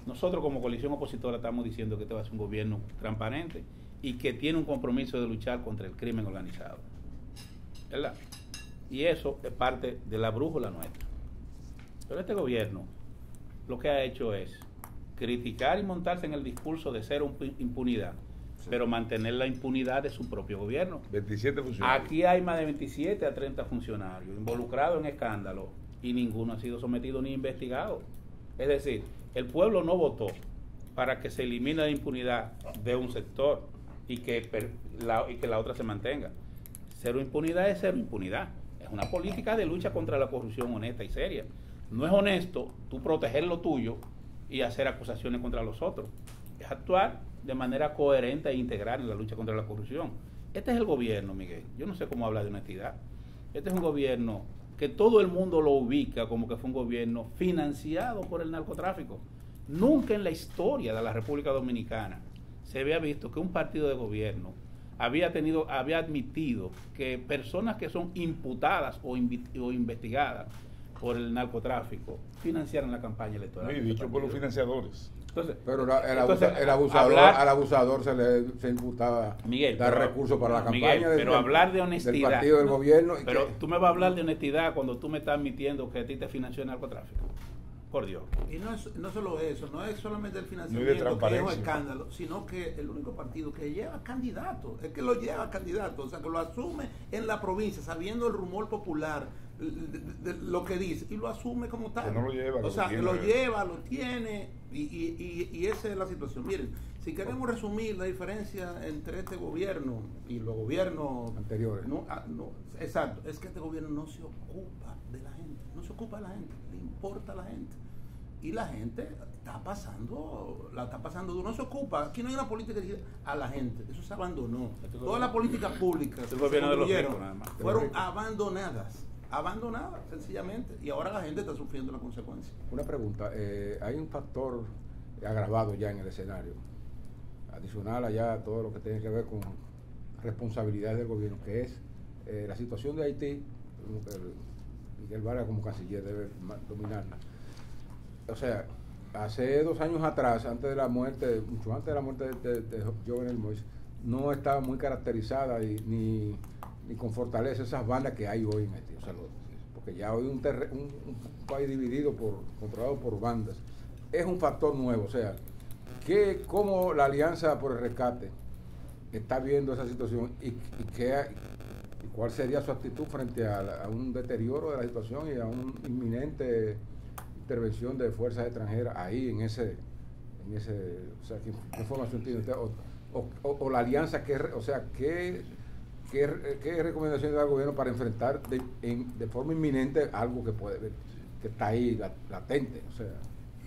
Nosotros como coalición opositora estamos diciendo que este va a ser un gobierno transparente y que tiene un compromiso de luchar contra el crimen organizado. ¿Verdad? Y eso es parte de la brújula nuestra. Pero este gobierno lo que ha hecho es criticar y montarse en el discurso de cero impunidad, pero mantener la impunidad de su propio gobierno. 27 funcionarios. Aquí hay más de 27 a 30 funcionarios involucrados en escándalos y ninguno ha sido sometido ni investigado. Es decir, el pueblo no votó para que se elimine la impunidad de un sector y que la otra se mantenga. Cero impunidad es cero impunidad. Es una política de lucha contra la corrupción honesta y seria. No es honesto tú proteger lo tuyo y hacer acusaciones contra los otros. Es actuar de manera coherente e integral en la lucha contra la corrupción. Este es el gobierno, Miguel. Yo no sé cómo hablar de honestidad. Este es un gobierno que todo el mundo lo ubica como que fue un gobierno financiado por el narcotráfico. Nunca en la historia de la República Dominicana se había visto que un partido de gobierno había admitido que personas que son imputadas o investigadas por el narcotráfico financiaran la campaña electoral. Sí, dicho por los financiadores. Entonces, Pero entonces, el abusador, al abusador se imputaba Miguel, dar pero, recursos para la campaña Miguel, pero hablar de honestidad del partido del gobierno. Pero tú me vas a hablar de honestidad cuando tú me estás admitiendo que a ti te financió el narcotráfico. Por Dios. y no solo eso, no es solamente el No financiamiento, hay de que es un transparencia. escándalo, sino que el único partido que lleva candidatos, es que lo lleva candidatos, o sea, que lo asume en la provincia, sabiendo el rumor popular de lo que dice, y lo asume como tal. Que no lo lleva, o sea, tiene. lo lleva, lo tiene, y esa es la situación. Miren, si queremos resumir la diferencia entre este gobierno y los gobiernos Anteriores. Exacto, es que este gobierno no se ocupa de la gente, no se ocupa de la gente, le importa a la gente. Y la gente la está pasando duro, no se ocupa. Aquí no hay una política dirigida a la gente, eso se abandonó. Todas las políticas públicas El gobierno de los construyeron ricos, nada más. fueron abandonadas sencillamente, y ahora la gente está sufriendo la consecuencia. Una pregunta, hay un factor agravado ya en el escenario, adicional allá a todo lo que tiene que ver con responsabilidades del gobierno, que es la situación de Haití. Miguel Vargas como canciller debe dominarla. O sea, hace 2 años atrás, mucho antes de la muerte de Jovenel Moïse, no estaba muy caracterizada ni con fortaleza esas bandas que hay hoy en Haití. O sea, porque ya hoy un país dividido, controlado por bandas, es un factor nuevo. O sea, cómo la Alianza por el Rescate está viendo esa situación y cuál sería su actitud frente a un deterioro de la situación y a una inminente intervención de fuerzas extranjeras ahí en ese o sea, ¿qué información tiene usted? O la alianza, ¿qué recomendaciones da el gobierno para enfrentar de forma inminente algo que está ahí latente? O sea,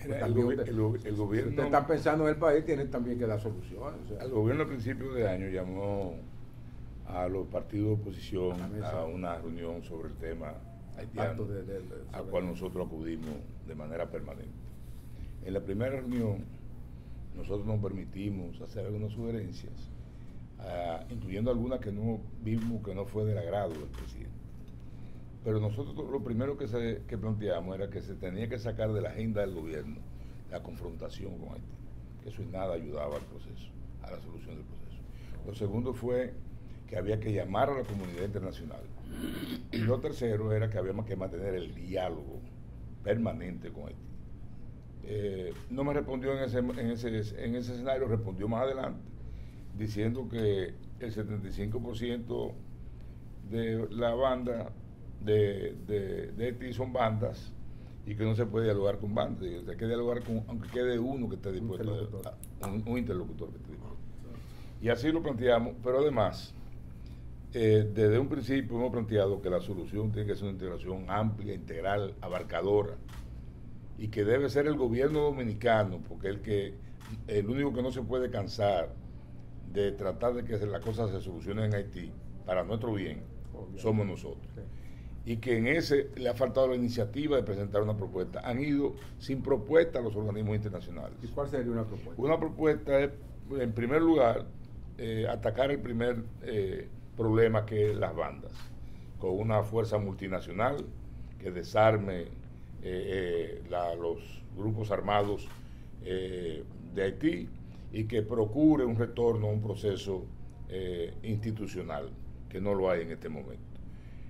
Mira, También el si gobierno, ustedes están pensando en el país, tienen también que dar soluciones. O sea, el gobierno a principios de año llamó a los partidos de oposición a a una reunión sobre el tema haitiano, pacto a cual nosotros acudimos de manera permanente. En la primera reunión, nosotros nos permitimos hacer algunas sugerencias, incluyendo algunas que no vimos que no fue del agrado del presidente. Pero nosotros lo primero que planteamos era que se tenía que sacar de la agenda del gobierno la confrontación con Haití, que eso en nada ayudaba al proceso, a la solución del proceso. Lo segundo fue que había que llamar a la comunidad internacional. Y lo tercero era que habíamos que mantener el diálogo permanente con Haití. No me respondió en ese escenario, respondió más adelante, diciendo que el 75% de la banda de Haití son bandas y que no se puede dialogar con bandas. Hay que dialogar con, aunque quede uno que esté dispuesto, un interlocutor que esté dispuesto. Y así lo planteamos, pero además, desde un principio hemos planteado que la solución tiene que ser una integración amplia, integral, abarcadora, y que debe ser el gobierno dominicano, porque el único que no se puede cansar de tratar de que las cosas se solucionen en Haití para nuestro bien, somos nosotros. Sí. Y que en ese le ha faltado la iniciativa de presentar una propuesta. Han ido sin propuesta a los organismos internacionales. ¿Y cuál sería una propuesta? Una propuesta es, en primer lugar, atacar el primer problema, que es las bandas, con una fuerza multinacional que desarme los grupos armados de Haití y que procure un retorno a un proceso institucional, que no lo hay en este momento.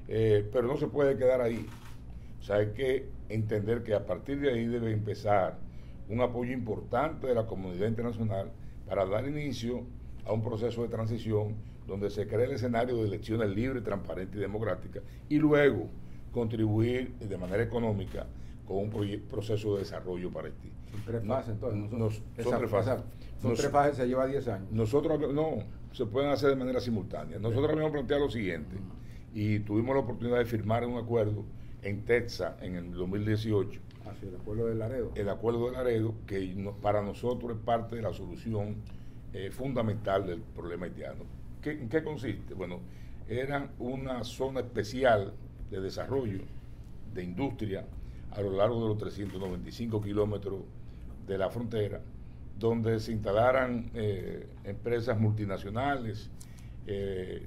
Pero no se puede quedar ahí. O sea, hay que entender que a partir de ahí debe empezar un apoyo importante de la comunidad internacional para dar inicio a un proceso de transición donde se cree el escenario de elecciones libres, transparentes y democráticas, y luego contribuir de manera económica con un proceso de desarrollo para Haití. Son tres fases, entonces. Son tres fases. Son tres fases, se lleva 10 años. Nosotros no, se pueden hacer de manera simultánea. Nosotros habíamos planteado lo siguiente, y tuvimos la oportunidad de firmar un acuerdo en Texas en el 2018. Así, el acuerdo de Laredo. El acuerdo de Laredo, que para nosotros es parte de la solución fundamental del problema haitiano. ¿En qué consiste? Bueno, era una zona especial de desarrollo, de industria, a lo largo de los 395 kilómetros de la frontera, donde se instalaran empresas multinacionales, se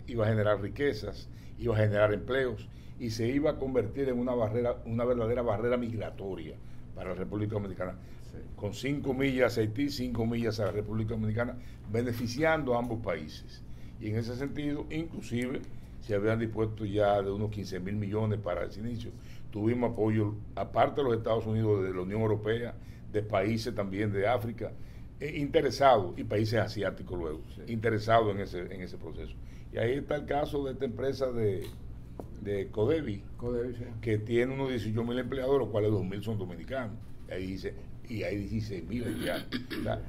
iba a generar riquezas, iba a generar empleos y se iba a convertir en una verdadera barrera migratoria para la República Dominicana, sí, con 5 millas a Haití, 5 millas a la República Dominicana, beneficiando a ambos países. Y en ese sentido, inclusive, se habían dispuesto ya de unos 15.000 millones para ese inicio. Tuvimos apoyo, aparte de los Estados Unidos, de la Unión Europea, de países también de África, interesados, y países asiáticos luego, sí, interesados en ese proceso. Y ahí está el caso de esta empresa de Codevi, sí, que tiene unos 18.000 empleados, los cuales 2.000 son dominicanos. Y hay 16.000 haitianos. O sea,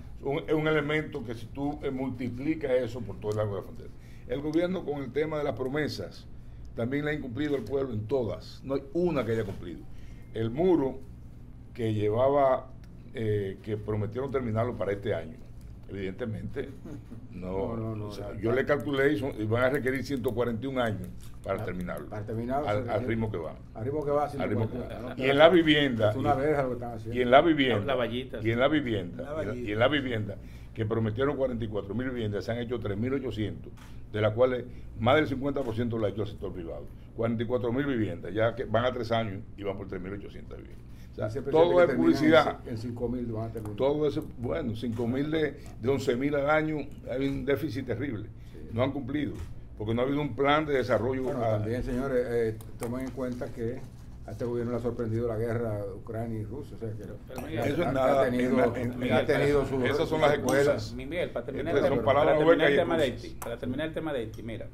es un elemento que si tú multiplicas eso por todo el largo de la frontera. El gobierno, con el tema de las promesas, también le ha incumplido al pueblo en todas. No hay una que haya cumplido. El muro que llevaba, que prometieron terminarlo para este año, evidentemente no, yo le calculé y van a requerir 141 años para terminarlo, al ritmo que va. Al ritmo que va. Y en la vivienda, es una verja lo que están haciendo. Y en la vivienda que prometieron 44.000 viviendas, se han hecho 3.800, de las cuales más del 50% lo ha hecho el sector privado. 44.000 viviendas, ya que van a 3 años y van por 3.800 viviendas. O sea, todo es publicidad. En 5.000 van a terminar. Todo eso, bueno, 5.000 de 11.000 al año, hay un déficit terrible. Sí. No han cumplido, porque no ha habido un plan de desarrollo. Bueno, también, señores, tomen en cuenta que a este gobierno le ha sorprendido la guerra de Ucrania y Rusia. O sea, que eso es nada. Ha tenido sus... Esas son las excusas. Miguel, para terminar el tema de Haití, mira,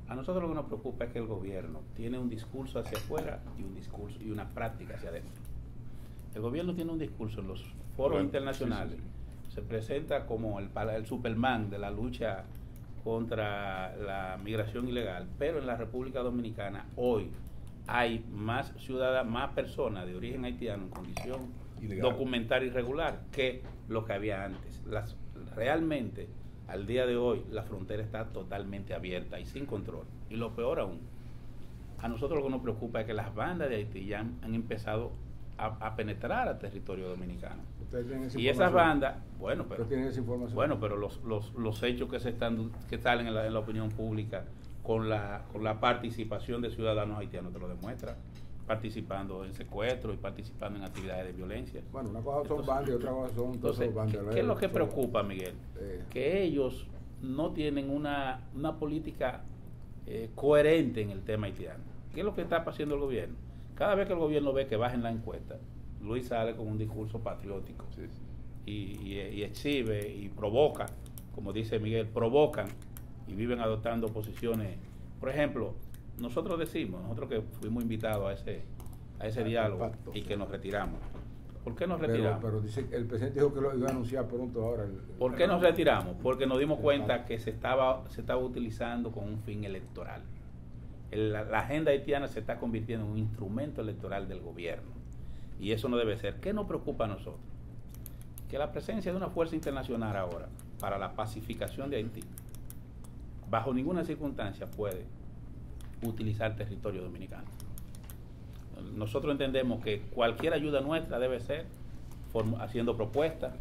a nosotros lo que nos preocupa es que el gobierno tiene un discurso hacia afuera y una práctica hacia adentro. El gobierno tiene un discurso en los foros internacionales, sí. Se presenta como el Superman de la lucha contra la migración ilegal, pero en la República Dominicana hoy hay más ciudadanos, más personas de origen haitiano en condición ilegal, documental irregular que lo que había antes. Realmente, al día de hoy, la frontera está totalmente abierta y sin control. Y lo peor aún, a nosotros lo que nos preocupa es que las bandas de Haití ya han empezado a penetrar al territorio dominicano. Y esas bandas, bueno, pero los hechos que salen en la opinión pública con la participación de ciudadanos haitianos te lo demuestra, participando en secuestros y participando en actividades de violencia. Bueno, una cosa son bandas y otra cosa son entonces, ¿qué es lo que preocupa, Miguel? Que ellos no tienen una política coherente en el tema haitiano. ¿Qué es lo que está haciendo el gobierno? Cada vez que el gobierno ve que baja en la encuesta, Luis sale con un discurso patriótico, sí. y exhibe y provoca, como dice Miguel, provocan y viven adoptando posiciones. Por ejemplo, nosotros que fuimos invitados a ese diálogo y que nos retiramos. ¿Por qué nos retiramos? Pero dice, el presidente dijo que lo iba a anunciar pronto ahora. ¿Por qué nos retiramos? Porque nos dimos cuenta que se estaba utilizando con un fin electoral. La agenda haitiana se está convirtiendo en un instrumento electoral del gobierno. Y eso no debe ser. ¿Qué nos preocupa a nosotros? Que la presencia de una fuerza internacional ahora para la pacificación de Haití, bajo ninguna circunstancia puede utilizar territorio dominicano. Nosotros entendemos que cualquier ayuda nuestra debe ser haciendo propuestas,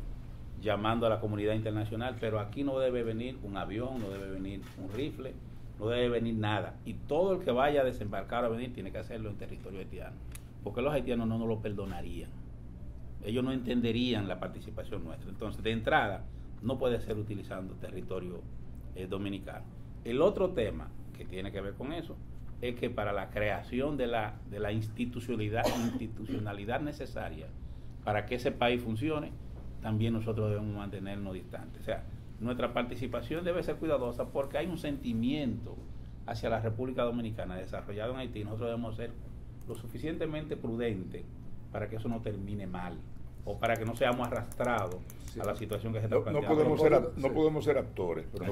llamando a la comunidad internacional, pero aquí no debe venir un avión, no debe venir un rifle, no debe venir nada. Y todo el que vaya a desembarcar o a venir tiene que hacerlo en territorio haitiano, porque los haitianos no nos lo perdonarían. Ellos no entenderían la participación nuestra. Entonces, de entrada, no puede ser utilizando territorio dominicano. El otro tema que tiene que ver con eso es que para la creación de la institucionalidad necesaria para que ese país funcione, también nosotros debemos mantenernos distantes. O sea, nuestra participación debe ser cuidadosa porque hay un sentimiento hacia la República Dominicana desarrollado en Haití. Nosotros debemos ser lo suficientemente prudentes para que eso no termine mal o para que no seamos arrastrados a la situación que se está planteando. No podemos ser actores, pero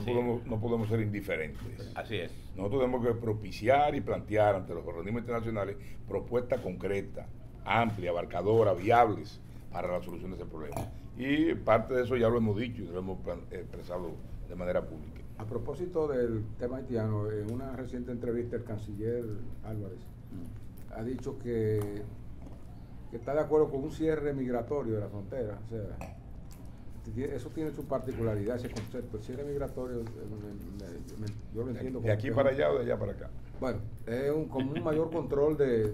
no podemos ser indiferentes. Así es. Nosotros tenemos que propiciar y plantear ante los organismos internacionales propuestas concretas, amplias, abarcadoras, viables para la solución de ese problema. Y parte de eso ya lo hemos dicho y lo hemos expresado de manera pública. A propósito del tema haitiano, en una reciente entrevista el canciller Álvarez ha dicho que está de acuerdo con un cierre migratorio de la frontera. O sea, eso tiene su particularidad, ese concepto. El cierre migratorio, yo lo entiendo. ¿De aquí para allá o de allá para acá? Bueno, es como un mayor control de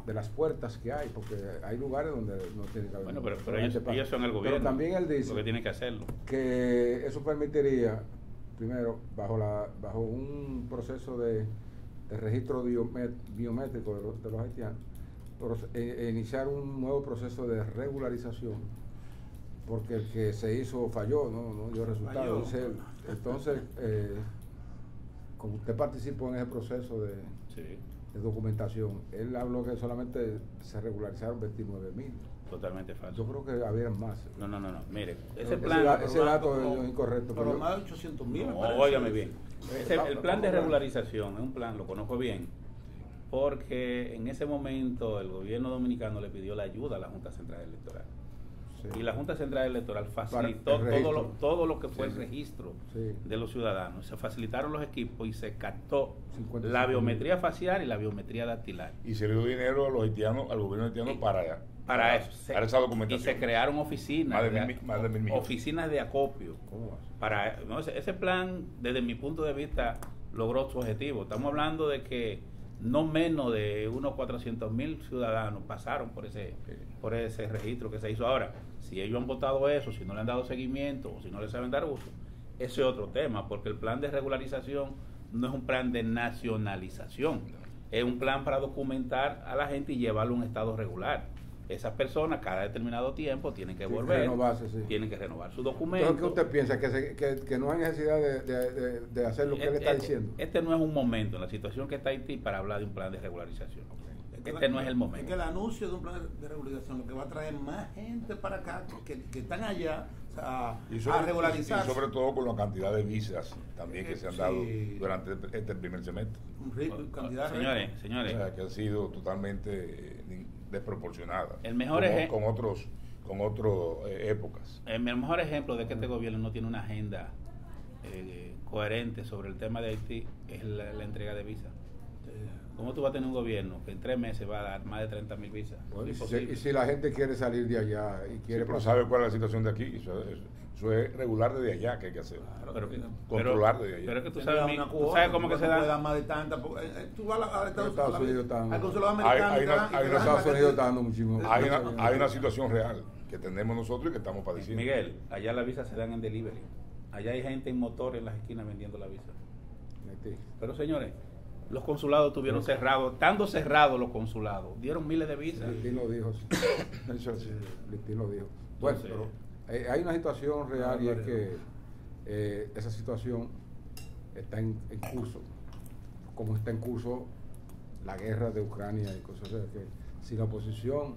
las puertas que hay, porque hay lugares donde no tiene que haber. Bueno, pero ellos son el gobierno. Pero también él dice lo que tiene que hacerlo. Que eso permitiría, primero, bajo un proceso de registro biométrico de los haitianos, iniciar un nuevo proceso de regularización, porque el que se hizo falló, no dio resultado. Entonces, como usted participó en ese proceso de documentación, él habló que solamente se regularizaron 29,000. Totalmente falso. Yo creo que había más. No. Mire, ese dato es incorrecto. Pero más de 800,000. No, óigame bien. El plan de regularización es un plan, lo conozco bien, porque en ese momento el gobierno dominicano le pidió la ayuda a la Junta Central Electoral. Sí. Y la Junta Central Electoral facilitó todo lo que fue el registro de los ciudadanos. Se facilitaron los equipos y se captó la biometría facial y la biometría dactilar. Y se le dio dinero a los haitianos, al gobierno haitiano para eso. Para esa documentación. Y se crearon oficinas. Más de 1,000 oficinas de acopio. Ese plan, desde mi punto de vista, logró su objetivo. Estamos hablando de que no menos de unos 400,000 ciudadanos pasaron por ese registro que se hizo. Ahora, si ellos han votado eso, si no le han dado seguimiento o si no le saben dar uso, ese es otro tema, porque el plan de regularización no es un plan de nacionalización, es un plan para documentar a la gente y llevarlo a un estado regular. Esas personas cada determinado tiempo tienen que volver, tienen que renovar su documento. ¿Pero qué usted piensa? ¿Que no hay necesidad de hacer lo que él está diciendo? Este no es un momento en la situación que está Haití para hablar de un plan de regularización. Este no es el momento. Es que el anuncio de un plan de regularización lo que va a traer más gente para acá que están allá, o sea, a regularizar. Y sobre todo con la cantidad de visas también que se han dado Sí. durante este primer semestre. Cantidad Señores, O señores, sea, que han sido totalmente desproporcionadas. El mejor con otras épocas. el mejor ejemplo de que este gobierno no tiene una agenda coherente sobre el tema de Haití es la entrega de visas. ¿Cómo tú vas a tener un gobierno que en 3 meses va a dar más de 30.000 visas? Bueno, Es y imposible. si la gente quiere salir de allá y quiere Pero pasar, ¿sabe cuál es la situación de aquí? Eso es regular desde allá que hay que hacer. Pero- Controlar desde allá. Pero es que tú Tiene sabes, una tú cuota, sabes cómo que no se puede da. dar más de tanta. Tú vas a Estados Unidos están- al consulado americano. Hay y te dan- y te una- dan Estados la Unidos está cantidad. dando muchísimo. Hay una situación real que tenemos nosotros y que estamos padeciendo. Miguel, allá las visas se dan en delivery. Allá hay gente en motor en las esquinas vendiendo la visa. Pero señores, los consulados estuvieron cerrados, estando cerrados los consulados, dieron miles de visas. Listín lo dijo. Sí. Eso es. Listín lo dijo. Bueno, Entonces, pero hay una situación real y es que esa situación está en curso, como está en curso la guerra de Ucrania y cosas así. Que si la oposición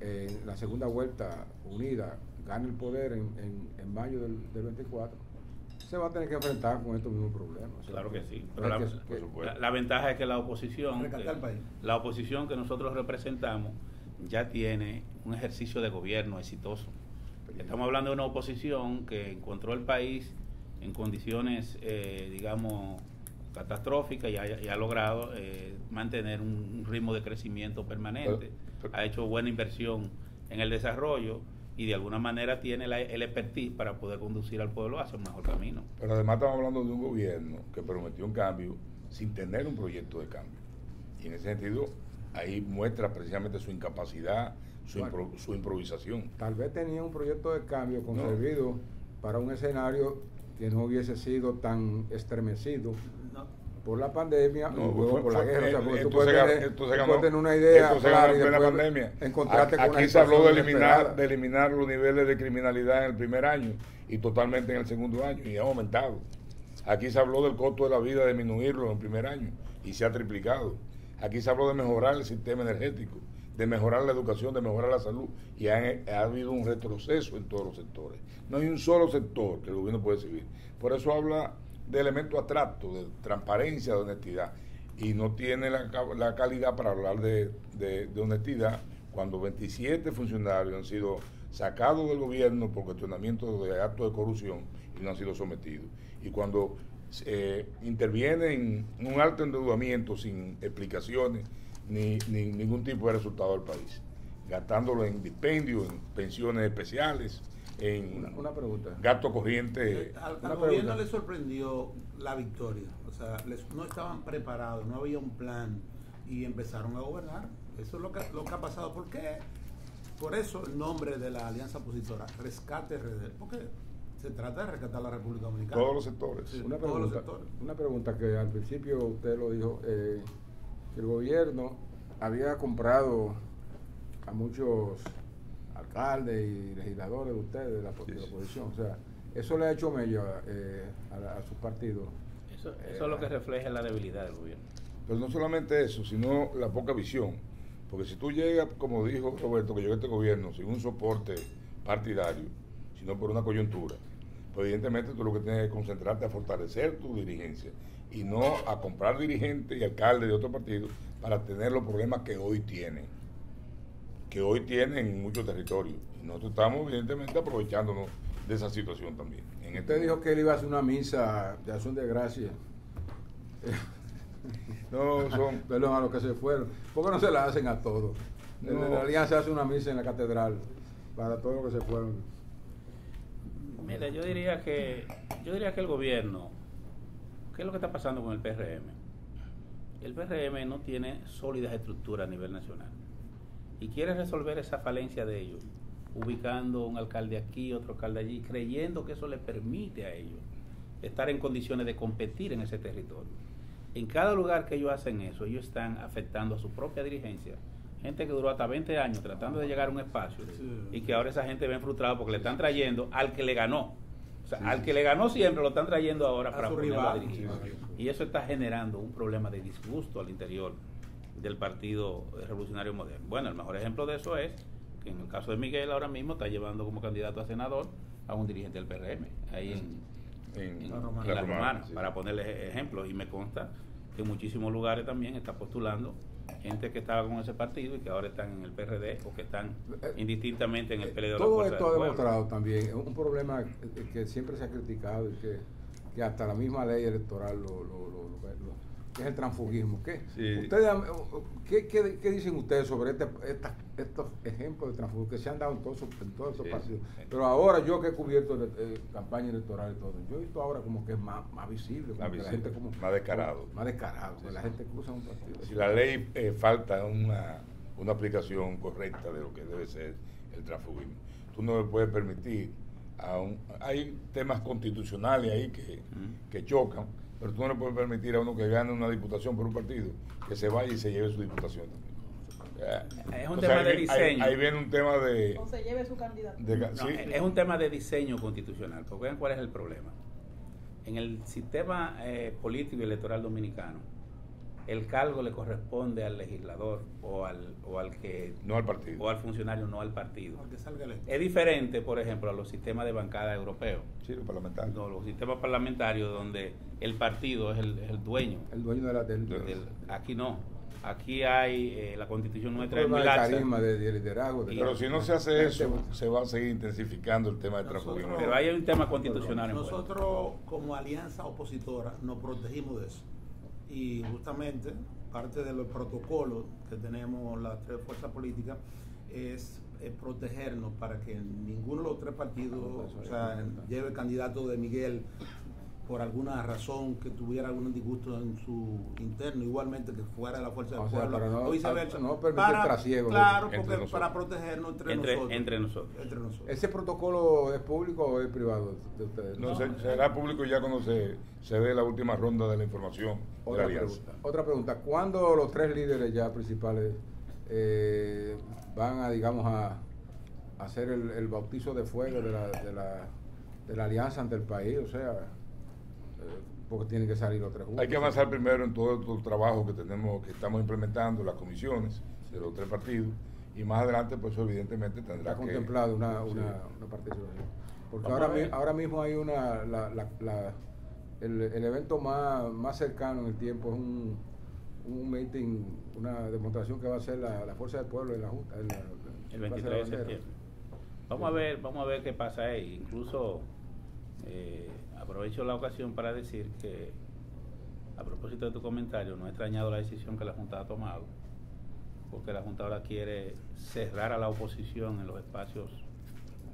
en la segunda vuelta unida gana el poder en mayo del 24, se va a tener que enfrentar con estos mismos problemas. O sea, Claro que sí. Pero hay la, que- por supuesto. la ventaja es que la oposición, Rescatar el país. la oposición que nosotros representamos ya tiene un ejercicio de gobierno exitoso. Estamos hablando de una oposición que encontró el país en condiciones, digamos, catastróficas y ha logrado mantener un ritmo de crecimiento permanente. Ha hecho buena inversión en el desarrollo y de alguna manera tiene el expertise para poder conducir al pueblo hacia un mejor camino. Pero además estamos hablando de un gobierno que prometió un cambio sin tener un proyecto de cambio. Y en ese sentido, ahí muestra precisamente su incapacidad, su improvisación. Tal vez tenía un proyecto de cambio concebido para un escenario que no hubiese sido tan estremecido No. por la pandemia y luego fue- por la fue- guerra. O sea, porque tú esto se puedes ganó- tener, esto se tú ganó- puedes tener una idea esto se clara ganó y en plena después pandemia. encontrarte con una Aquí se habló de situación inesperada. eliminar los niveles de criminalidad en el primer año y totalmente en el segundo año y ha aumentado. Aquí se habló del costo de la vida, de disminuirlo en el primer año y se ha triplicado. Aquí se habló de mejorar el sistema energético, de mejorar la educación, de mejorar la salud y ha habido un retroceso en todos los sectores. No hay un solo sector que el gobierno puede seguir. Por eso habla de elementos abstractos, de transparencia, de honestidad y no tiene la calidad para hablar de honestidad cuando 27 funcionarios han sido sacados del gobierno por cuestionamiento de actos de corrupción y no han sido sometidos. Y cuando interviene en un alto endeudamiento sin explicaciones ni ningún tipo de resultado del país, gastándolo en dispendios, en pensiones especiales, en Una pregunta. gasto corriente. Al Una gobierno pregunta. le sorprendió la victoria, o sea, no estaban preparados, no había un plan y empezaron a gobernar. Eso es lo que ha pasado. ¿Por qué? Por eso el nombre de la alianza opositora, Rescate RD, porque se trata de rescatar la República Dominicana. Todos los sectores. Sí. Una todos los pregunta, sectores. una pregunta que al principio usted lo dijo, que el gobierno había comprado a muchos alcaldes y legisladores de ustedes, de la oposición. O sea, eso le ha hecho medio a sus partidos. Eso es lo que refleja la debilidad del gobierno. Pero no solamente eso, sino la poca visión. Porque si tú llegas, como dijo Roberto, que llegó este gobierno sin un soporte partidario, sino por una coyuntura, pues evidentemente tú lo que tienes que concentrarte a fortalecer tu dirigencia y no a comprar dirigentes y alcaldes de otros partidos para tener los problemas que hoy tienen en muchos territorios. Y nosotros estamos evidentemente aprovechándonos de esa situación también. Usted dijo que él iba a hacer una misa de acción de gracias. No, son... Perdón, a los que se fueron. ¿Por qué no se la hacen a todos? No. La alianza hace una misa en la catedral para todos los que se fueron. Mira, yo diría que el gobierno, ¿qué es lo que está pasando con el PRM? El PRM no tiene sólidas estructuras a nivel nacional y quiere resolver esa falencia de ellos, ubicando un alcalde aquí, otro alcalde allí, creyendo que eso le permite a ellos estar en condiciones de competir en ese territorio. En cada lugar que ellos hacen eso, ellos están afectando a su propia dirigencia. Gente que duró hasta 20 años tratando de llegar a un espacio y que ahora esa gente ven frustrada porque le están trayendo al que le ganó. O sea, al que le ganó siempre lo están trayendo ahora A para su ponerlo rival. a dirigir. Y eso está generando un problema de disgusto al interior del Partido Revolucionario Moderno. Bueno, el mejor ejemplo de eso es que en el caso de Miguel ahora mismo está llevando como candidato a senador a un dirigente del PRM, ahí en La Romana, sí, para ponerle ejemplos, y me consta que en muchísimos lugares también está postulando gente que estaba con ese partido y que ahora están en el PRD o que están indistintamente en el PLD. Todo esto ha demostrado también un problema que siempre se ha criticado y que hasta la misma ley electoral que es el transfugismo. ¿Qué dicen ustedes sobre estos ejemplos de transfugismo que se han dado en todos estos partidos? Pero ahora yo que he cubierto campaña electoral y todo, yo he visto ahora como que es más visible, como que la gente como más descarado. Más descarado, que la gente cruza un partido. Si la ley falta una aplicación correcta de lo que debe ser el transfugismo, tú no le puedes permitir hay temas constitucionales ahí que chocan, pero tú no le puedes permitir a uno que gane una diputación por un partido que se vaya y se lleve su diputación también. Es un tema de diseño. Ahí viene un tema de... O se lleve su candidato. ¿Sí? Es un tema de diseño constitucional, porque vean cuál es el problema. En el sistema político y electoral dominicano, el cargo le corresponde al legislador o al que... No al partido. O al funcionario, no al partido. Porque salga es diferente, por ejemplo, a los sistemas de bancada europeos. Sí, los parlamentarios. No, los sistemas parlamentarios donde el partido es el dueño. El dueño aquí no. Aquí hay, la constitución nuestra es muy laxa. De liderazgo. Pero si no se hace eso, se va a seguir intensificando el tema del transfugismo. Pero hay un tema constitucional. Nosotros, como alianza opositora, nos protegimos de eso. Y justamente parte de los protocolos que tenemos las tres fuerzas políticas es protegernos para que ninguno de los tres partidos lleve el candidato de Miguel por alguna razón que tuviera algún disgusto en su interno, igualmente que fuera de la fuerza del pueblo, o viceversa. No permitir trasiego. Claro, porque para protegernos entre nosotros. ¿Ese protocolo es público o es privado de ustedes? No, será público ya cuando se dé la última ronda de la información de la alianza. Otra pregunta. ¿Cuándo los tres líderes ya principales van a, digamos, a hacer el bautizo de fuego de la alianza ante el país? O sea, porque tienen que salir los tres juntos. Hay que avanzar primero en todo el trabajo que estamos implementando, las comisiones de los tres partidos, y más adelante, pues evidentemente tendrá Está contemplado una participación. Porque ahora mismo hay el evento más cercano en el tiempo es un meeting, una demostración que va a hacer la Fuerza del Pueblo en la Junta. El 23 de septiembre. Vamos a ver qué pasa ahí. Incluso aprovecho la ocasión para decir que, a propósito de tu comentario, no he extrañado la decisión que la Junta ha tomado, porque la Junta ahora quiere cerrar a la oposición en los espacios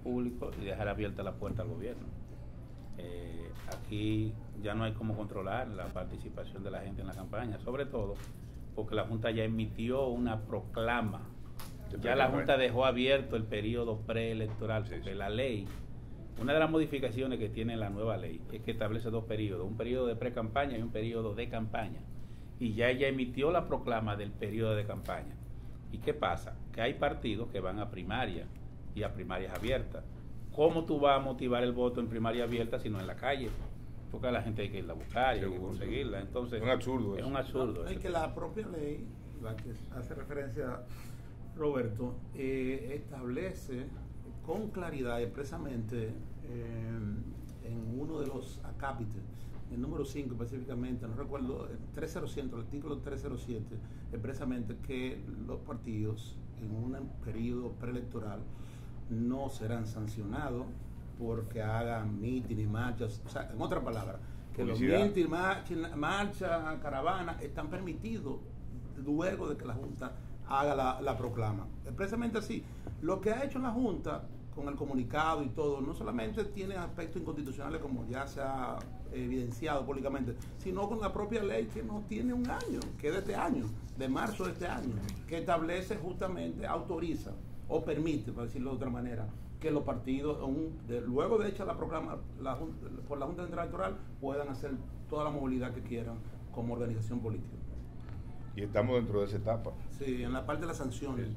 públicos y dejar abierta la puerta al gobierno. Aquí ya no hay cómo controlar la participación de la gente en la campaña, sobre todo porque la Junta ya emitió una proclama. Ya la Junta dejó abierto el periodo preelectoral, porque la ley, una de las modificaciones que tiene la nueva ley es que establece dos periodos, un periodo de pre-campaña y un periodo de campaña. Y ya ella emitió la proclama del periodo de campaña. ¿Y qué pasa? Que hay partidos que van a primaria y a primarias abiertas. ¿Cómo tú vas a motivar el voto en primaria abierta si no en la calle? Porque a la gente hay que irla a buscar y hay que conseguirla. Entonces, es un absurdo. Es un absurdo. Es que la propia ley, la que hace referencia Roberto, establece con claridad, expresamente, en uno de los acápites, el número 5 específicamente, no recuerdo, el artículo 307, expresamente que los partidos en un periodo preelectoral no serán sancionados porque hagan mítines y marchas. O sea, en otras palabras, que publicidad. Los mítines, marchas, caravanas están permitidos luego de que la Junta haga la proclama. Expresamente así. Lo que ha hecho la Junta con el comunicado y todo, no solamente tiene aspectos inconstitucionales como ya se ha evidenciado públicamente, sino con la propia ley que no tiene un año, que es de este año, de marzo de este año, que establece justamente, autoriza o permite, para decirlo de otra manera, que los partidos, luego de hecha la proclama por la Junta Central Electoral, puedan hacer toda la movilidad que quieran como organización política. Y estamos dentro de esa etapa. Sí, en la parte de las sanciones. Sí.